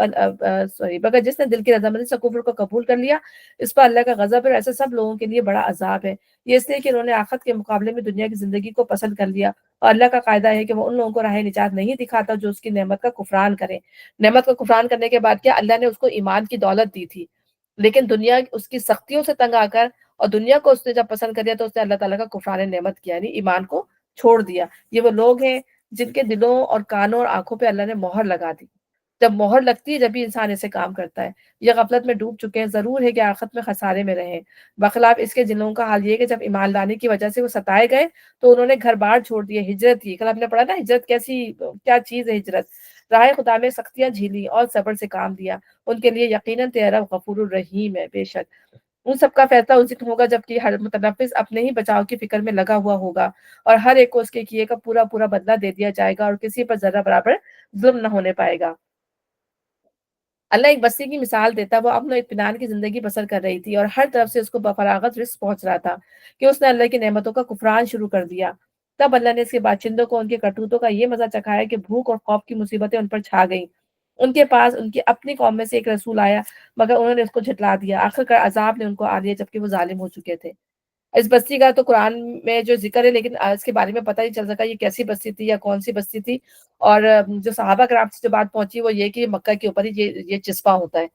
مگر جس نے دل کی رضامندی سے کفر کو قبول کر لیا، اس پر اللہ کا غضب ہے، اور ایسے سب لوگوں کے لیے بڑا عذاب ہے. یہ اس لیے کہ انہوں نے آخرت کے مقابلے میں دنیا کی زندگی کو پسند کر لیا. اور اللہ کا قاعدہ ہے کہ وہ ان لوگوں کو راہ نجات نہیں دکھاتا جو اس کی نعمت کا کفران کرے. نعمت کا کفران کرنے کے بعد کیا اللہ نے اس کو ایمان کی دولت دی تھی، لیکن دنیا اس کی سختیوں سے تنگ آ کر اور دنیا کو اس نے جب پسند کر دیا تو اس نے اللہ تعالیٰ کا کفران نعمت کیا، یعنی ایمان کو چھوڑ دیا۔ یہ وہ لوگ ہیں جن کے دلوں اور کانوں اور آنکھوں پہ اللہ نے مہر لگا دی۔ جب مہر لگتی ہے جب بھی انسان ایسے کام کرتا ہے۔ یہ غفلت میں ڈوب چکے ہیں، ضرور ہے کہ آخرت میں خسارے میں رہیں۔ بخلاف اس کے جن لوگوں کا حال یہ ہے کہ جب ایمان لانے کی وجہ سے وہ ستائے گئے تو انہوں نے گھر بار چھوڑ دیے، ہجرت کی۔ کل ہم نے پڑھا نا ہجرت کیسی کیا چیز ہے ہجرت۔ راہ خدا میں سختیاں جھیلی اور صبر سے کام دیا، ان کے لیے یقیناً تیرا رب غفور الرحیم ہے۔ بے شک ان سب کا فیصلہ اس دن ہوگا جبکہ ہر متنفس اپنے ہی بچاؤ کی فکر میں لگا ہوا ہوگا، اور ہر ایک کو اس کے کیے کا پورا پورا بدلہ دے دیا جائے گا، اور کسی پر ذرہ برابر ظلم نہ ہونے پائے گا۔ اللہ ایک بستی کی مثال دیتا، وہ امن و اطمینان کی زندگی بسر کر رہی تھی اور ہر طرف سے اس کو بفراغت رزق پہنچ رہا تھا کہ اس نے اللہ کی نعمتوں کا کفران شروع کر دیا۔ تب اللہ نے اس کے باشندوں کو ان کے کرتوتوں کا یہ مزہ چکھایا کہ بھوک اور خوف کی مصیبتیں ان پر چھا گئیں۔ ان کے پاس ان کی اپنی قوم میں سے ایک رسول آیا مگر انہوں نے اس کو جھٹلا دیا، آخرکار عذاب نے ان کو آ لیا جبکہ وہ ظالم ہو چکے تھے۔ اس بستی کا تو قرآن میں جو ذکر ہے، لیکن اس کے بارے میں پتہ نہیں چل سکا یہ کیسی بستی تھی یا کون سی بستی تھی۔ اور جو صحابہ کرام سے جو بات پہنچی وہ یہ کہ مکہ کے اوپر ہی یہ چسپاں ہوتا ہے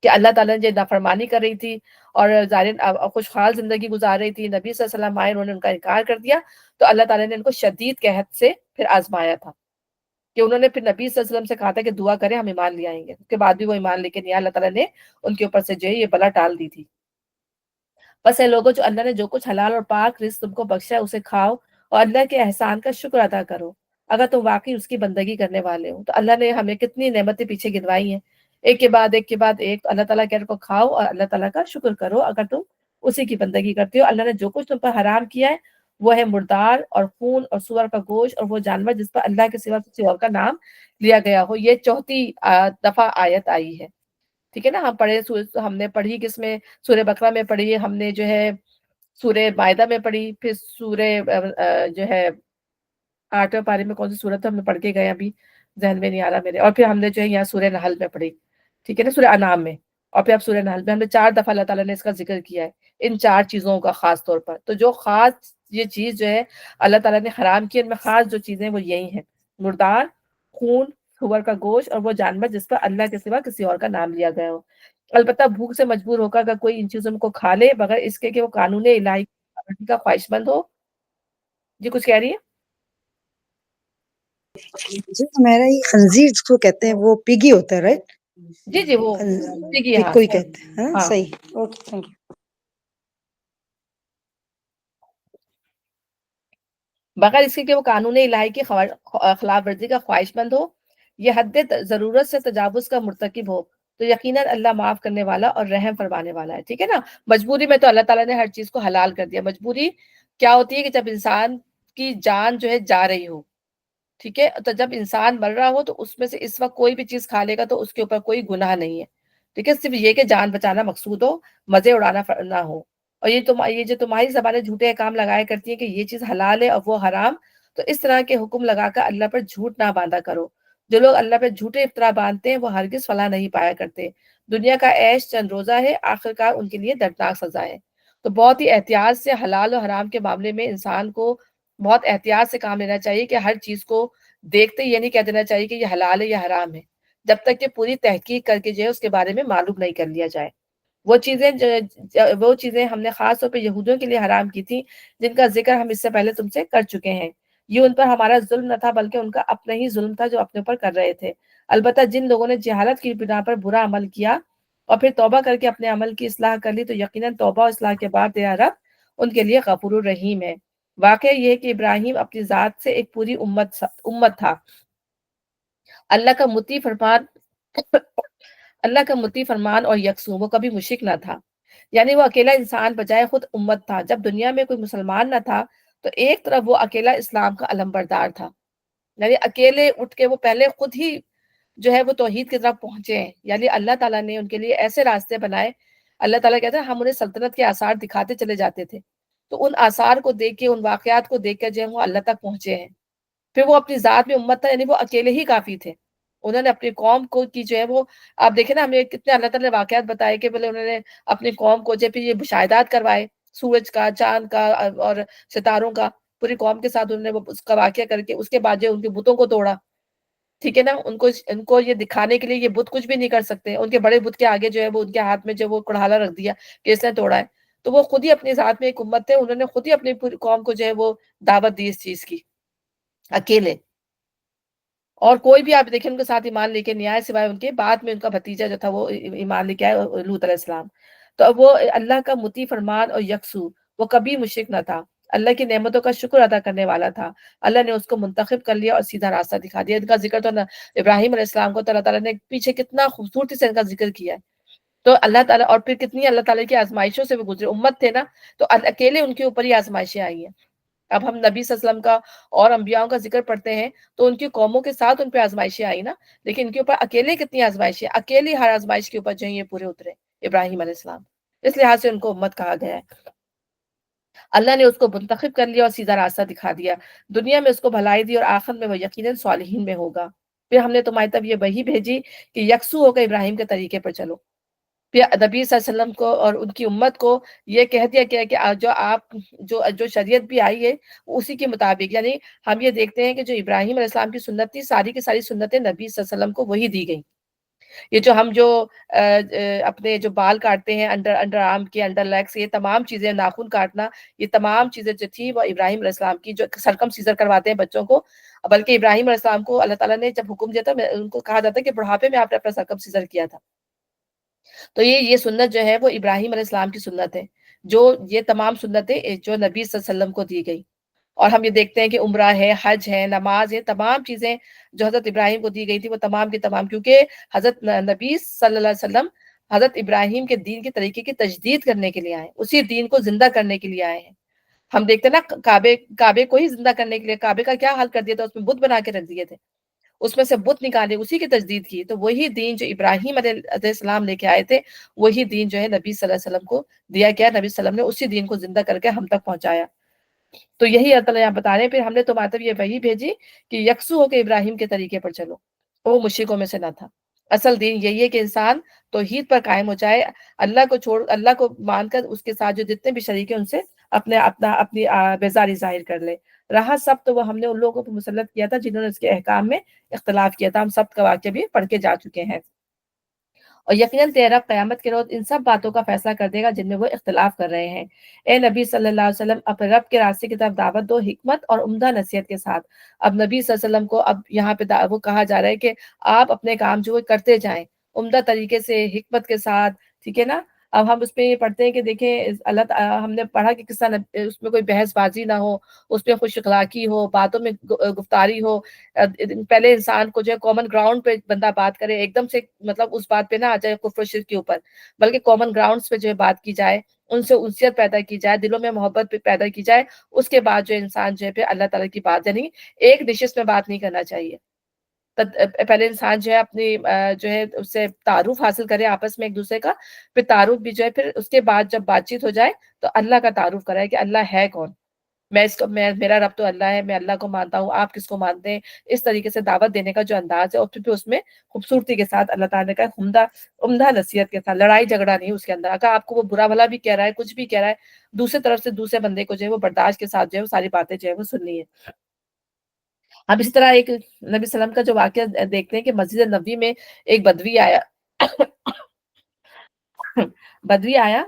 کہ اللہ تعالیٰ نے نافرمانی کر رہی تھی اور ظاہر خوشحال زندگی گزار رہی تھی۔ نبی صلی اللہ علیہ وسلم آئے، انہوں نے ان کا انکار کر دیا تو اللہ تعالیٰ نے ان کو شدید قحط سے پھر آزمایا تھا کہ انہوں نے پھر نبی صلی اللہ علیہ وسلم سے کہا تھا کہ دعا کریں ہم ایمان لے آئیں گے، اس کے بعد بھی وہ ایمان لے کے نہیں آئے، اللہ تعالیٰ نے ان کے اوپر سے جو ہے یہ بلا ٹال دی تھی۔ بس اے لوگوں، جو اللہ نے جو کچھ حلال اور پاک رزق تم کو بخشا ہے اسے کھاؤ اور اللہ کے احسان کا شکر ادا کرو اگر تم واقعی اس کی بندگی کرنے والے ہو۔ تو اللہ نے ہمیں کتنی نعمتیں پیچھے گنوائی ہیں، ایک کے بعد ایک کے بعد ایک۔ تو اللہ تعالیٰ کہہ رہے کو کھاؤ اور اللہ تعالیٰ کا شکر کرو اگر تم اسی کی بندگی کرتے ہو۔ اللہ نے جو کچھ تم پر حرام کیا ہے وہ ہے مردار اور خون اور سور کا گوشت اور وہ جانور جس پر اللہ کے سوا کسی اور کا نام لیا گیا ہو۔ یہ 34 دفعہ آیت آئی ہے، ٹھیک ہے نا۔ ہم نے پڑھی کس میں؟ سورہ بقرہ میں پڑھی، ہم نے جو ہے سورہ مائدہ میں پڑھی، پھر سورہ جو ہے 8ویں پارے میں کون سی سورت ہم نے پڑھ کے گئے ابھی ذہن میں نہیں آ رہا میرے، اور پھر ہم نے جو ہے یہاں سورہ نحل میں پڑھی، ٹھیک ہے نا، سورہ انعام میں، اور پھر اب سورہ نحل میں ہم نے 4 دفعہ اللہ تعالیٰ نے اس کا ذکر کیا ہے، ان 4 چیزوں کا خاص طور پر۔ تو جو خاص یہ چیز جو ہے اللہ تعالیٰ نے حرام کی، ان میں خاص جو چیزیں وہ یہی ہیں: مردار، خون، سور کا گوشت اور وہ جانور جس پر اللہ کے سوا کسی اور کا نام لیا گیا ہو۔ البتہ بھوک سے مجبور ہو کر اگر کوئی ان چیزوں کو کھا لے بغیر اس کے کہ وہ قانون الہی کا خواہش مند ہو۔ جی کچھ کہہ رہی ہے؟ جی ہمارا یہ خنزیر جس کو کہتے ہیں وہ پیگی ہوتا ہے، رائٹ؟ جی جی وہ دیکھیے، ہاں کوئی کہتے ہیں، ہاں ہاں صحیح، اوکے تھینک یو۔ بغیر اس کے کہ وہ قانون الہی کی خلاف ورزی کا خواہش مند ہو، یہ حد ضرورت سے تجاوز کا مرتکب ہو، تو یقیناً اللہ معاف کرنے والا اور رحم فرمانے والا ہے، ٹھیک ہے نا۔ مجبوری میں تو اللہ تعالیٰ نے ہر چیز کو حلال کر دیا۔ مجبوری کیا ہوتی ہے؟ کہ جب انسان کی جان جو ہے جا رہی ہو، ٹھیک ہے، تو جب انسان مر رہا ہو تو اس میں سے اس وقت کوئی بھی چیز کھا لے گا تو اس کے اوپر کوئی گناہ نہیں ہے، ٹھیک ہے، صرف یہ کہ جان بچانا مقصود ہو، مزے اڑانا نہ ہو۔ اور یہ جو تمہاری زبانیں جھوٹے کام لگایا کرتی ہیں کہ یہ چیز حلال ہے اور وہ حرام، تو اس طرح کے حکم لگا کر اللہ پر جھوٹ نہ باندھا کرو۔ جو لوگ اللہ پر جھوٹے افطرا باندھتے ہیں وہ ہرگز فلاح نہیں پایا کرتے۔ دنیا کا عیش چند روزہ ہے، آخرکار ان کے لیے دردناک سزا ہے۔ تو بہت ہی احتیاط سے حلال و حرام کے معاملے میں انسان کو بہت احتیاط سے کام لینا چاہیے کہ ہر چیز کو دیکھتے یہ نہیں کہہ دینا چاہیے کہ یہ حلال ہے یا حرام ہے، جب تک کہ پوری تحقیق کر کے جو ہے اس کے بارے میں معلوم نہیں کر لیا جائے۔ وہ چیزیں ہم نے خاص طور پہ یہودیوں کے لیے حرام کی تھی جن کا ذکر ہم اس سے پہلے تم سے کر چکے ہیں۔ یہ ان پر ہمارا ظلم نہ تھا بلکہ ان کا اپنا ہی ظلم تھا جو اپنے اوپر کر رہے تھے۔ البتہ جن لوگوں نے جہالت کی بنا پر برا عمل کیا اور پھر توبہ کر کے اپنے عمل کی اصلاح کر لی تو یقیناً توبہ اور اصلاح کے بعد تیرا رب ان کے لیے غفور الرحیم ہے۔ واقعہ یہ ہے کہ ابراہیم اپنی ذات سے ایک پوری امت تھا، اللہ کا مطیع فرمان اور یکسو، وہ کبھی مشرک نہ تھا، یعنی وہ اکیلا انسان بجائے خود امت تھا۔ جب دنیا میں کوئی مسلمان نہ تھا تو ایک طرف وہ اکیلا اسلام کا علمبردار تھا، یعنی اکیلے اٹھ کے وہ پہلے خود ہی جو ہے وہ توحید کی طرف پہنچے ہیں، یعنی اللہ تعالیٰ نے ان کے لیے ایسے راستے بنائے۔ اللہ تعالیٰ کہتے ہیں ہم انہیں سلطنت کے آثار دکھاتے چلے جاتے تھے، تو ان آثار کو دیکھ کے، ان واقعات کو دیکھ کے جو ہے وہ اللہ تک پہنچے ہیں۔ پھر وہ اپنی ذات میں امت تھا، یعنی وہ اکیلے ہی کافی تھے۔ انہوں نے اپنی قوم کو کی جو ہے وہ، آپ دیکھیں نا، ہمیں کتنے اللہ تعالیٰ نے واقعات بتائے کہ بولے انہوں نے اپنی قوم کو جو پھر یہ مشاہدات کروائے، سورج کا، چاند کا اور ستاروں کا، پوری قوم کے ساتھ انہوں نے اس کا واقعہ کر کے اس کے بعد جو ان کے بتوں کو توڑا، ٹھیک ہے نا۔ ان کو یہ دکھانے کے لیے یہ بت کچھ بھی نہیں کر سکتے، ان کے بڑے بت کے آگے جو ہے وہ ان کے ہاتھ میں جو وہ کڑھالا رکھ دیا کہ اس نے توڑا ہے۔ تو وہ خود ہی اپنی ذات میں ایک امت تھے، انہوں نے خود ہی اپنی پوری قوم کو جو ہے وہ دعوت دی اس چیز کی اکیلے. اور کوئی بھی آپ دیکھیں ان کے ساتھ ایمان لے کے نہیں آئے سوائے ان کے بعد میں ان کا بھتیجا جو تھا وہ ایمان لے کے آئے، لوط علیہ السلام. تو اب وہ اللہ کا مطیع فرمان اور یکسو، وہ کبھی مشرک نہ تھا، اللہ کی نعمتوں کا شکر ادا کرنے والا تھا. اللہ نے اس کو منتخب کر لیا اور سیدھا راستہ دکھا دیا. ان کا ذکر تو ابراہیم علیہ السلام کو تو اللہ تعالیٰ نے پیچھے کتنا خوبصورتی سے ان کا ذکر کیا ہے. تو اللہ تعالیٰ اور پھر کتنی اللہ تعالیٰ کی آزمائشوں سے وہ گزرے، امت تھے نا، تو اکیلے ان کے اوپر ہی آزمائشیں آئی ہیں. اب ہم نبی صلی اللہ علیہ وسلم کا اور انبیاءوں کا ذکر پڑھتے ہیں تو ان کی قوموں کے ساتھ ان پہ آزمائشیں آئی نا، لیکن ان کے اوپر اکیلے کتنی آزمائشیں، اکیلی ہر آزمائش کے اوپر جو ہیں یہ پورے اترے ابراہیم علیہ السلام. اس لحاظ سے ان کو امت کہا گیا ہے. اللہ نے اس کو منتخب کر لیا اور سیدھا راستہ دکھا دیا. دنیا میں اس کو بھلائی دی اور آخر میں وہ یقیناً صالحین میں ہوگا. پھر ہم نے تمہاری طرف یہ وحی بھیجی کہ یکسو ہو کر ابراہیم کے طریقے پر چلو. پھر نبی صلی اللہ علیہ وسلم کو اور ان کی امت کو یہ کہہ دیا گیا کہ جو شریعت بھی آئی ہے اسی کے مطابق، یعنی ہم یہ دیکھتے ہیں کہ جو ابراہیم علیہ السلام کی سنت تھی، ساری کی ساری سنتیں نبی صلی اللہ علیہ وسلم کو وہی دی گئی. یہ جو ہم اپنے جو بال کاٹتے ہیں انڈر آرم کے انڈر لیگس، یہ تمام چیزیں، ناخن کاٹنا، یہ تمام چیزیں جو تھی وہ ابراہیم علیہ السلام کی، جو سرکم سیزر کرواتے ہیں بچوں کو، بلکہ ابراہیم علیہ السلام کو اللہ تعالیٰ نے جب حکم دیا تھا ان کو کہا جاتا ہے کہ بڑھاپے میں آپ نے اپنا سرکم سیزر کیا تھا. تو یہ سنت جو ہے وہ ابراہیم علیہ السلام کی سنت ہے، جو یہ تمام سنتیں جو نبی صلی اللہ علیہ وسلم کو دی گئی. اور ہم یہ دیکھتے ہیں کہ عمرہ ہے، حج ہے، نماز ہے، تمام چیزیں جو حضرت ابراہیم کو دی گئی تھی وہ تمام کی تمام، کیونکہ حضرت نبی صلی اللہ علیہ وسلم حضرت ابراہیم کے دین کے طریقے کی تجدید کرنے کے لیے آئے، اسی دین کو زندہ کرنے کے لیے آئے ہیں. ہم دیکھتے ہیں نا کعبے کو ہی زندہ کرنے کے لیے، کعبے کا کیا حال کر دیا تھا، اس میں بت بنا کے رکھ دیے تھے، اس میں سے بت نکالے، اسی کی تجدید کی. تو وہی دین جو ابراہیم علیہ السلام لے کے آئے تھے، وہی دین جو ہے نبی صلی اللہ علیہ وسلم کو دیا گیا. نبی صلی اللہ علیہ وسلم نے اسی دین کو زندہ کر کے ہم تک پہنچایا. تو یہی اللہ تعالیٰ یہاں بتا رہے ہیں. پھر ہم نے تمہاری طرف یہ وحی بھیجی کہ یکسو ہو کے ابراہیم کے طریقے پر چلو، وہ مشرکوں میں سے نہ تھا. اصل دین یہی ہے کہ انسان توحید پر قائم ہو جائے، اللہ کو مان کر اس کے ساتھ جو جتنے بھی شریک ہیں ان سے اپنی بیزاری ظاہر کر لے. رہا سب تو وہ ہم نے ان لوگوں کو مسلط کیا تھا جنہوں نے اس کے احکام میں اختلاف کیا تھا. ہم سب کا واقعہ بھی پڑھ کے جا چکے ہیں. اور یقیناً تیرا قیامت کے روز ان سب باتوں کا فیصلہ کر دے گا جن میں وہ اختلاف کر رہے ہیں. اے نبی صلی اللہ علیہ وسلم، اپنے رب کے راستے کی طرف دعوت دو، حکمت اور عمدہ نصیحت کے ساتھ. اب نبی صلی اللہ علیہ وسلم کو اب یہاں پہ وہ کہا جا رہا ہے کہ آپ اپنے کام جو کرتے جائیں عمدہ طریقے سے، حکمت کے ساتھ، ٹھیک ہے نا. اب ہم اس پہ یہ پڑھتے ہیں کہ دیکھیں ہم نے پڑھا کہ کس طرح اس میں کوئی بحث بازی نہ ہو، اس میں خوش اخلاقی ہو، باتوں میں گفتاری ہو. پہلے انسان کو جو ہے کامن گراؤنڈ پہ بندہ بات کرے، ایک دم سے مطلب اس بات پہ نہ آ جائے کفر و شرک کے اوپر، بلکہ کامن گراؤنڈز پہ جو ہے بات کی جائے، ان سے انسیت پیدا کی جائے، دلوں میں محبت پیدا کی جائے. اس کے بعد جو انسان جو ہے پھر اللہ تعالیٰ کی بات، یعنی ایک نشست میں بات نہیں کرنا چاہیے. پہلے انسان جو ہے اپنی جو ہے اس سے تعارف حاصل کرے آپس میں ایک دوسرے کا، پھر تعارف بھی جو ہے پھر اس کے بعد جب بات چیت ہو جائے تو اللہ کا تعارف کرائے کہ اللہ ہے کون، میرا رب تو اللہ ہے، میں اللہ کو مانتا ہوں، آپ کس کو مانتے ہیں. اس طریقے سے دعوت دینے کا جو انداز ہے، اور پھر اس میں خوبصورتی کے ساتھ اللہ تعالیٰ کا عمدہ نصیحت کے ساتھ، لڑائی جھگڑا نہیں اس کے اندر. اگر آپ کو وہ برا بھلا بھی کہہ رہا ہے، کچھ بھی کہہ رہا ہے، دوسری طرف سے دوسرے بندے کو جو ہے وہ برداشت کے ساتھ جو ہے وہ ساری باتیں جو ہے وہ سننی ہے. اب اسی طرح ایک نبی صلی اللہ علیہ وسلم کا جو واقعہ دیکھتے ہیں کہ مسجد نبوی میں ایک بدوی آیا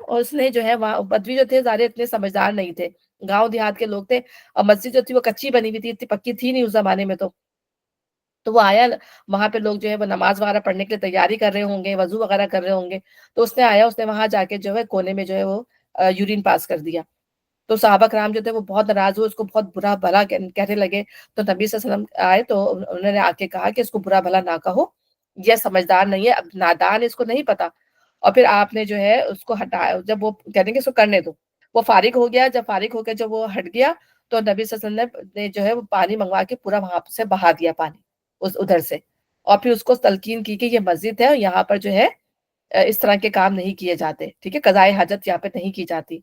اور اس نے جو ہے وہاں بدوی جو تھے ظاہر اتنے سمجھدار نہیں تھے، گاؤں دیہات کے لوگ تھے، اور مسجد جو تھی وہ کچی بنی ہوئی تھی، اتنی پکی تھی نہیں اس زمانے میں. تو وہ آیا، وہاں پہ لوگ جو ہے وہ نماز وغیرہ پڑھنے کے لیے تیاری کر رہے ہوں گے، وضو وغیرہ کر رہے ہوں گے. تو اس نے آیا، اس نے وہاں جا کے جو ہے کونے میں جو ہے وہ یورین پاس کر دیا. تو صحابہ کرام جو تھے وہ بہت ناراض ہوئے، اس کو بہت برا بھلا کہنے لگے. تو نبی صلی اللہ علیہ وسلم آئے تو انہوں نے آ کے کہا کہ اس کو برا بھلا نہ کہو، یہ سمجھدار نہیں ہے، اب نادان، اس کو نہیں پتا. اور پھر آپ نے جو ہے اس کو ہٹایا، جب وہ کہتے ہیں کہ اس کو کرنے دو، وہ فارغ ہو گیا. جب فارغ ہو کے جب وہ ہٹ گیا تو نبی صلی اللہ علیہ وسلم نے جو ہے وہ پانی منگوا کے پورا وہاں سے بہا دیا پانی ادھر سے، اور پھر اس کو تلقین کی کہ یہ مسجد ہے اور یہاں پر جو ہے اس طرح کے کام نہیں کیے جاتے، ٹھیک ہے، قضائے حاجت یہاں پہ نہیں کی جاتی.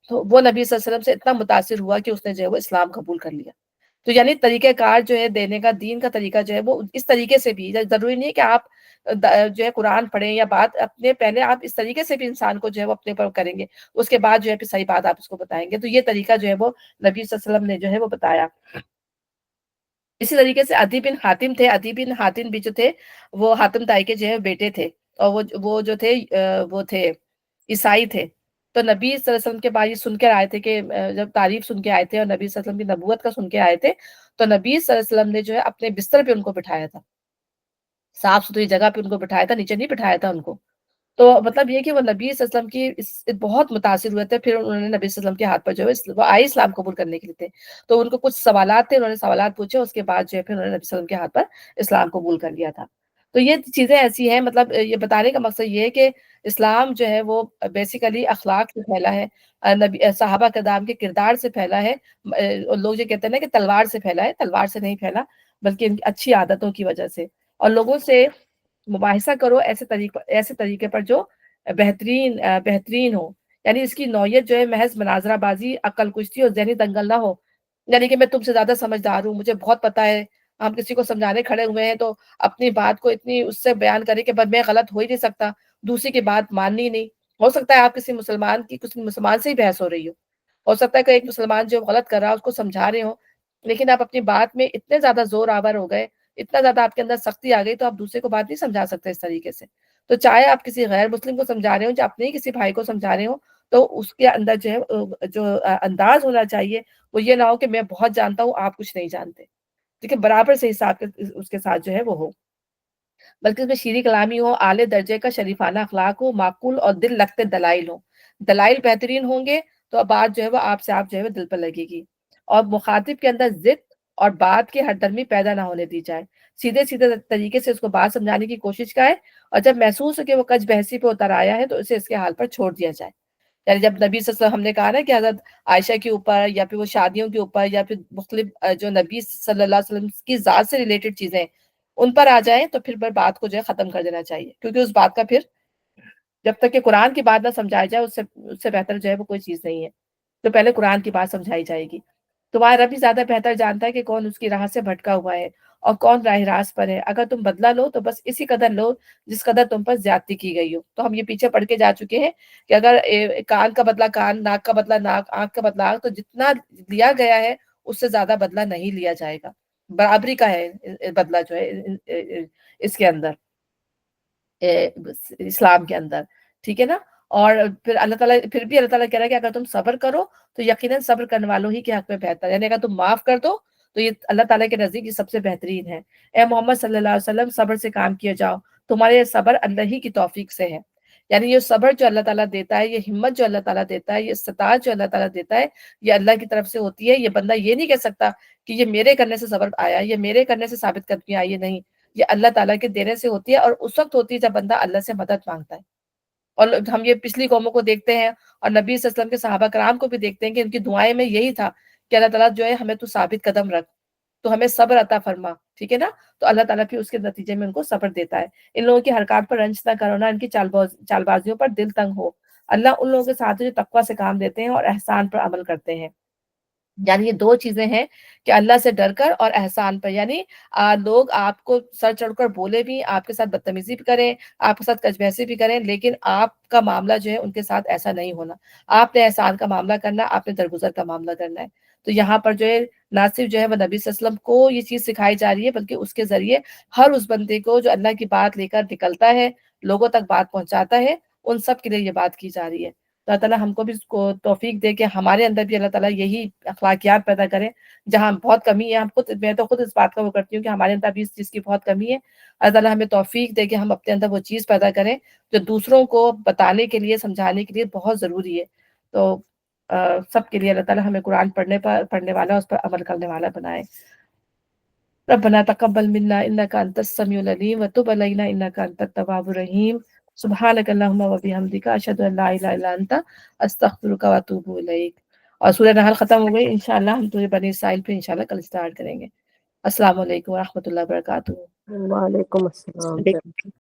تو وہ نبی صلی اللہ علیہ وسلم سے اتنا متاثر ہوا کہ اس نے جو ہے وہ اسلام قبول کر لیا. تو یعنی طریقہ کار جو ہے دینے کا، دین کا طریقہ جو ہے وہ اس طریقے سے بھی، ضروری نہیں ہے کہ آپ جو ہے قرآن پڑھیں یا بات اپنے، پہلے آپ اس طریقے سے بھی انسان کو جو ہے وہ اپنے پر کریں گے، اس کے بعد جو ہے پھر صحیح بات آپ اس کو بتائیں گے. تو یہ طریقہ جو ہے وہ نبی صلی اللہ علیہ وسلم نے جو ہے وہ بتایا. اسی طریقے سے عدی بن حاتم تھے. عدی بن حاتم بھی جو تھے وہ حاتم تائی کے جو ہے بیٹے تھے، اور وہ جو تھے وہ تھے عیسائی تھے. تو نبی صلی اللہ علیہ وسلم کے بعد یہ سن کے آئے تھے کہ جب تعریف سن کے آئے تھے اور نبی صلی اللہ علیہ وسلم کی نبوت کا سن کے آئے تھے، تو نبی صلی اللہ علیہ وسلم نے جو ہے اپنے بستر پہ ان کو بٹھایا تھا، صاف ستھری جگہ پہ ان کو بٹھایا تھا، نیچے نہیں بٹھایا تھا ان کو۔ تو مطلب یہ کہ وہ نبی صلی اللہ علیہ وسلم کی بہت متاثر ہوئے تھے، پھر انہوں نے نبی صلی اللہ علیہ وسلم کے ہاتھ پر جو ہے وہ آئے اسلام قبول کرنے کے لیے تھے، تو ان کو کچھ سوالات تھے، انہوں نے سوالات پوچھے، اس کے بعد جو ہے پھر انہوں نے نبی صلی اللہ علیہ وسلم کے ہاتھ پر اسلام قبول کر لیا تھا۔ تو یہ چیزیں ایسی ہیں، مطلب یہ بتانے کا مقصد یہ ہے کہ اسلام جو ہے وہ بیسیکلی اخلاق سے پھیلا ہے، نبی صحابہ کرام کے کردار سے پھیلا ہے۔ لوگ جو کہتے ہیں نا کہ تلوار سے پھیلا ہے، تلوار سے نہیں پھیلا بلکہ ان کی اچھی عادتوں کی وجہ سے، اور لوگوں سے مباحثہ کرو ایسے طریقے پر جو بہترین ہو، یعنی اس کی نوعیت جو ہے محض مناظرہ بازی، عقل کشتی اور ذہنی دنگل نہ ہو، یعنی کہ میں تم سے زیادہ سمجھدار ہوں، مجھے بہت پتا ہے، ہم کسی کو سمجھانے کھڑے ہوئے ہیں تو اپنی بات کو اتنی اس سے بیان کریں کہ میں غلط ہو ہی نہیں سکتا، دوسری کی بات ماننی نہیں۔ ہو سکتا ہے آپ کسی مسلمان سے ہی بحث ہو رہی ہو سکتا ہے کہ ایک مسلمان جو غلط کر رہا ہے اس کو سمجھا رہے ہو، لیکن آپ اپنی بات میں اتنے زیادہ زور آور ہو گئے، اتنا زیادہ آپ کے اندر سختی آ گئی، تو آپ دوسرے کو بات نہیں سمجھا سکتے اس طریقے سے۔ تو چاہے آپ کسی غیر مسلم کو سمجھا رہے ہو، یا اپنے ہی کسی بھائی کو سمجھا رہے ہو، تو اس کے اندر جو ہے جو انداز ہونا چاہیے وہ یہ نہ ہو کہ میں بہت جانتا ہوں، آپ کچھ نہیں جانتے، لیکن برابر سے حساب اس کے ساتھ جو ہے وہ ہو، بلکہ اس میں شیریں کلامی ہو، اعلی درجے کا شریفانہ اخلاق ہو، معقول اور دل لگتے دلائل ہوں۔ دلائل بہترین ہوں گے تو بات جو ہے وہ آپ سے آپ جو ہے وہ دل پر لگے گی، اور مخاطب کے اندر ضد اور بات کے ہر درمی پیدا نہ ہونے دی جائے، سیدھے طریقے سے اس کو بات سمجھانے کی کوشش کرے، اور جب محسوس ہو کہ وہ کج بحثی پہ اتر آیا ہے تو اسے اس کے حال پر چھوڑ دیا جائے۔ یعنی جب نبی صلی اللہ علیہ وسلم، ہم نے کہا نا کہ حضرت عائشہ کے اوپر یا پھر وہ شادیوں کے اوپر یا پھر مختلف جو نبی صلی اللہ علیہ وسلم کی ذات سے ریلیٹڈ چیزیں ان پر آ جائیں تو پھر بات کو جو ہے ختم کر دینا چاہیے، کیونکہ اس بات کا پھر جب تک کہ قرآن کی بات نہ سمجھائی جائے اس سے بہتر جو ہے وہ کوئی چیز نہیں ہے، تو پہلے قرآن کی بات سمجھائی جائے گی۔ تمہارا رب بھی زیادہ بہتر جانتا ہے کہ کون اس کی راہ سے بھٹکا ہوا ہے اور کون راہ راست پر ہے، اگر تم بدلہ لو تو بس اسی قدر لو جس قدر تم پر زیادتی کی گئی ہو۔ تو ہم یہ پیچھے پڑھ کے جا چکے ہیں کہ اگر کان کا بدلہ کان، ناک کا بدلہ ناک، آنکھ کا بدلہ آنکھ، تو جتنا لیا گیا ہے اس سے زیادہ بدلہ نہیں لیا جائے گا، برابری کا ہے بدلہ جو ہے اس کے اندر، اسلام کے اندر، ٹھیک ہے نا۔ اور پھر اللہ تعالیٰ کہہ رہا ہے کہ اگر تم صبر کرو تو یقیناً صبر کرنے والوں ہی کے حق میں بہتر ہے، یعنی اگر تم معاف کر دو تو یہ اللہ تعالیٰ کے نزدیک یہ سب سے بہترین ہے۔ اے محمد صلی اللہ علیہ وسلم، صبر سے کام کیے جاؤ، تمہارے یہ صبر اللہ ہی کی توفیق سے ہے، یعنی یہ صبر جو اللہ تعالیٰ دیتا ہے، یہ ہمت جو اللہ تعالیٰ دیتا ہے، یہ استطاعت جو اللہ تعالیٰ دیتا ہے، یہ اللہ کی طرف سے ہوتی ہے۔ یہ بندہ یہ نہیں کہہ سکتا کہ یہ میرے کرنے سے صبر آیا، یہ میرے کرنے سے ثابت قدمی آئی ہے، نہیں، یہ اللہ تعالیٰ کے دینے سے ہوتی ہے، اور اس وقت ہوتی ہے جب بندہ اللہ سے مدد مانگتا ہے۔ اور ہم یہ پچھلی قوموں کو دیکھتے ہیں اور نبی صلی اللہ علیہ وسلم کے صحابہ کرام کو بھی دیکھتے ہیں کہ ان کی دعائیں میں یہی تھا کہ اللہ تعالیٰ جو ہے ہمیں تو ثابت قدم رکھ، تو ہمیں صبر عطا فرما، ٹھیک ہے نا۔ تو اللہ تعالیٰ پھر اس کے نتیجے میں ان کو صبر دیتا ہے۔ ان لوگوں کی حرکات پر رنج نہ کرو، نہ ان کی چال بازیوں پر دل تنگ ہو۔ اللہ ان لوگوں کے ساتھ جو تقویٰ سے کام دیتے ہیں اور احسان پر عمل کرتے ہیں، یعنی یہ دو چیزیں ہیں کہ اللہ سے ڈر کر اور احسان پر، یعنی لوگ آپ کو سر چڑھ کر بولے بھی، آپ کے ساتھ بدتمیزی بھی کریں، آپ کے ساتھ کج بحثی بھی کریں، لیکن آپ کا معاملہ جو ہے ان کے ساتھ ایسا نہیں ہونا، آپ نے احسان کا معاملہ کرنا، آپ نے درگزر کا معاملہ کرنا ہے۔ تو یہاں پر جو ہے نہ صرف جو ہے وہ نبی صلی اللہ علیہ وسلم کو یہ چیز سکھائی جا رہی ہے، بلکہ اس کے ذریعے ہر اس بندے کو جو اللہ کی بات لے کر نکلتا ہے، لوگوں تک بات پہنچاتا ہے، ان سب کے لیے یہ بات کی جا رہی ہے۔ تو اللہ تعالیٰ ہم کو بھی اس کو توفیق دے کہ ہمارے اندر بھی اللہ تعالیٰ یہی اخلاقیات پیدا کرے، جہاں بہت کمی ہے، میں تو خود اس بات کا وہ کرتی ہوں کہ ہمارے اندر بھی اس چیز کی بہت کمی ہے۔ اللہ تعالیٰ ہمیں توفیق دے کہ ہم اپنے اندر وہ چیز پیدا کریں جو دوسروں کو بتانے کے لیے، سمجھانے کے لیے بہت ضروری ہے۔ تو سب کے لیے اللہ تعالیٰ ہمیں قرآن پڑھنے والا، اس پر عمل کرنے والا بنائے۔ ربنا تقبل منا انك انت السميع العليم وتب علينا انك انت التواب الرحيم سبحانك اللهم وبحمدك اشهد ان لا اله الا انت استغفرك واتوب اليك۔ اور سورہ نحل ختم ہو گئی، انشاءاللہ ہم سورہ بنی اسرائیل پہ انشاءاللہ کل اسٹارٹ کریں گے۔ السلام علیکم ورحمۃ اللہ وبرکاتہ۔ وعلیکم السلام۔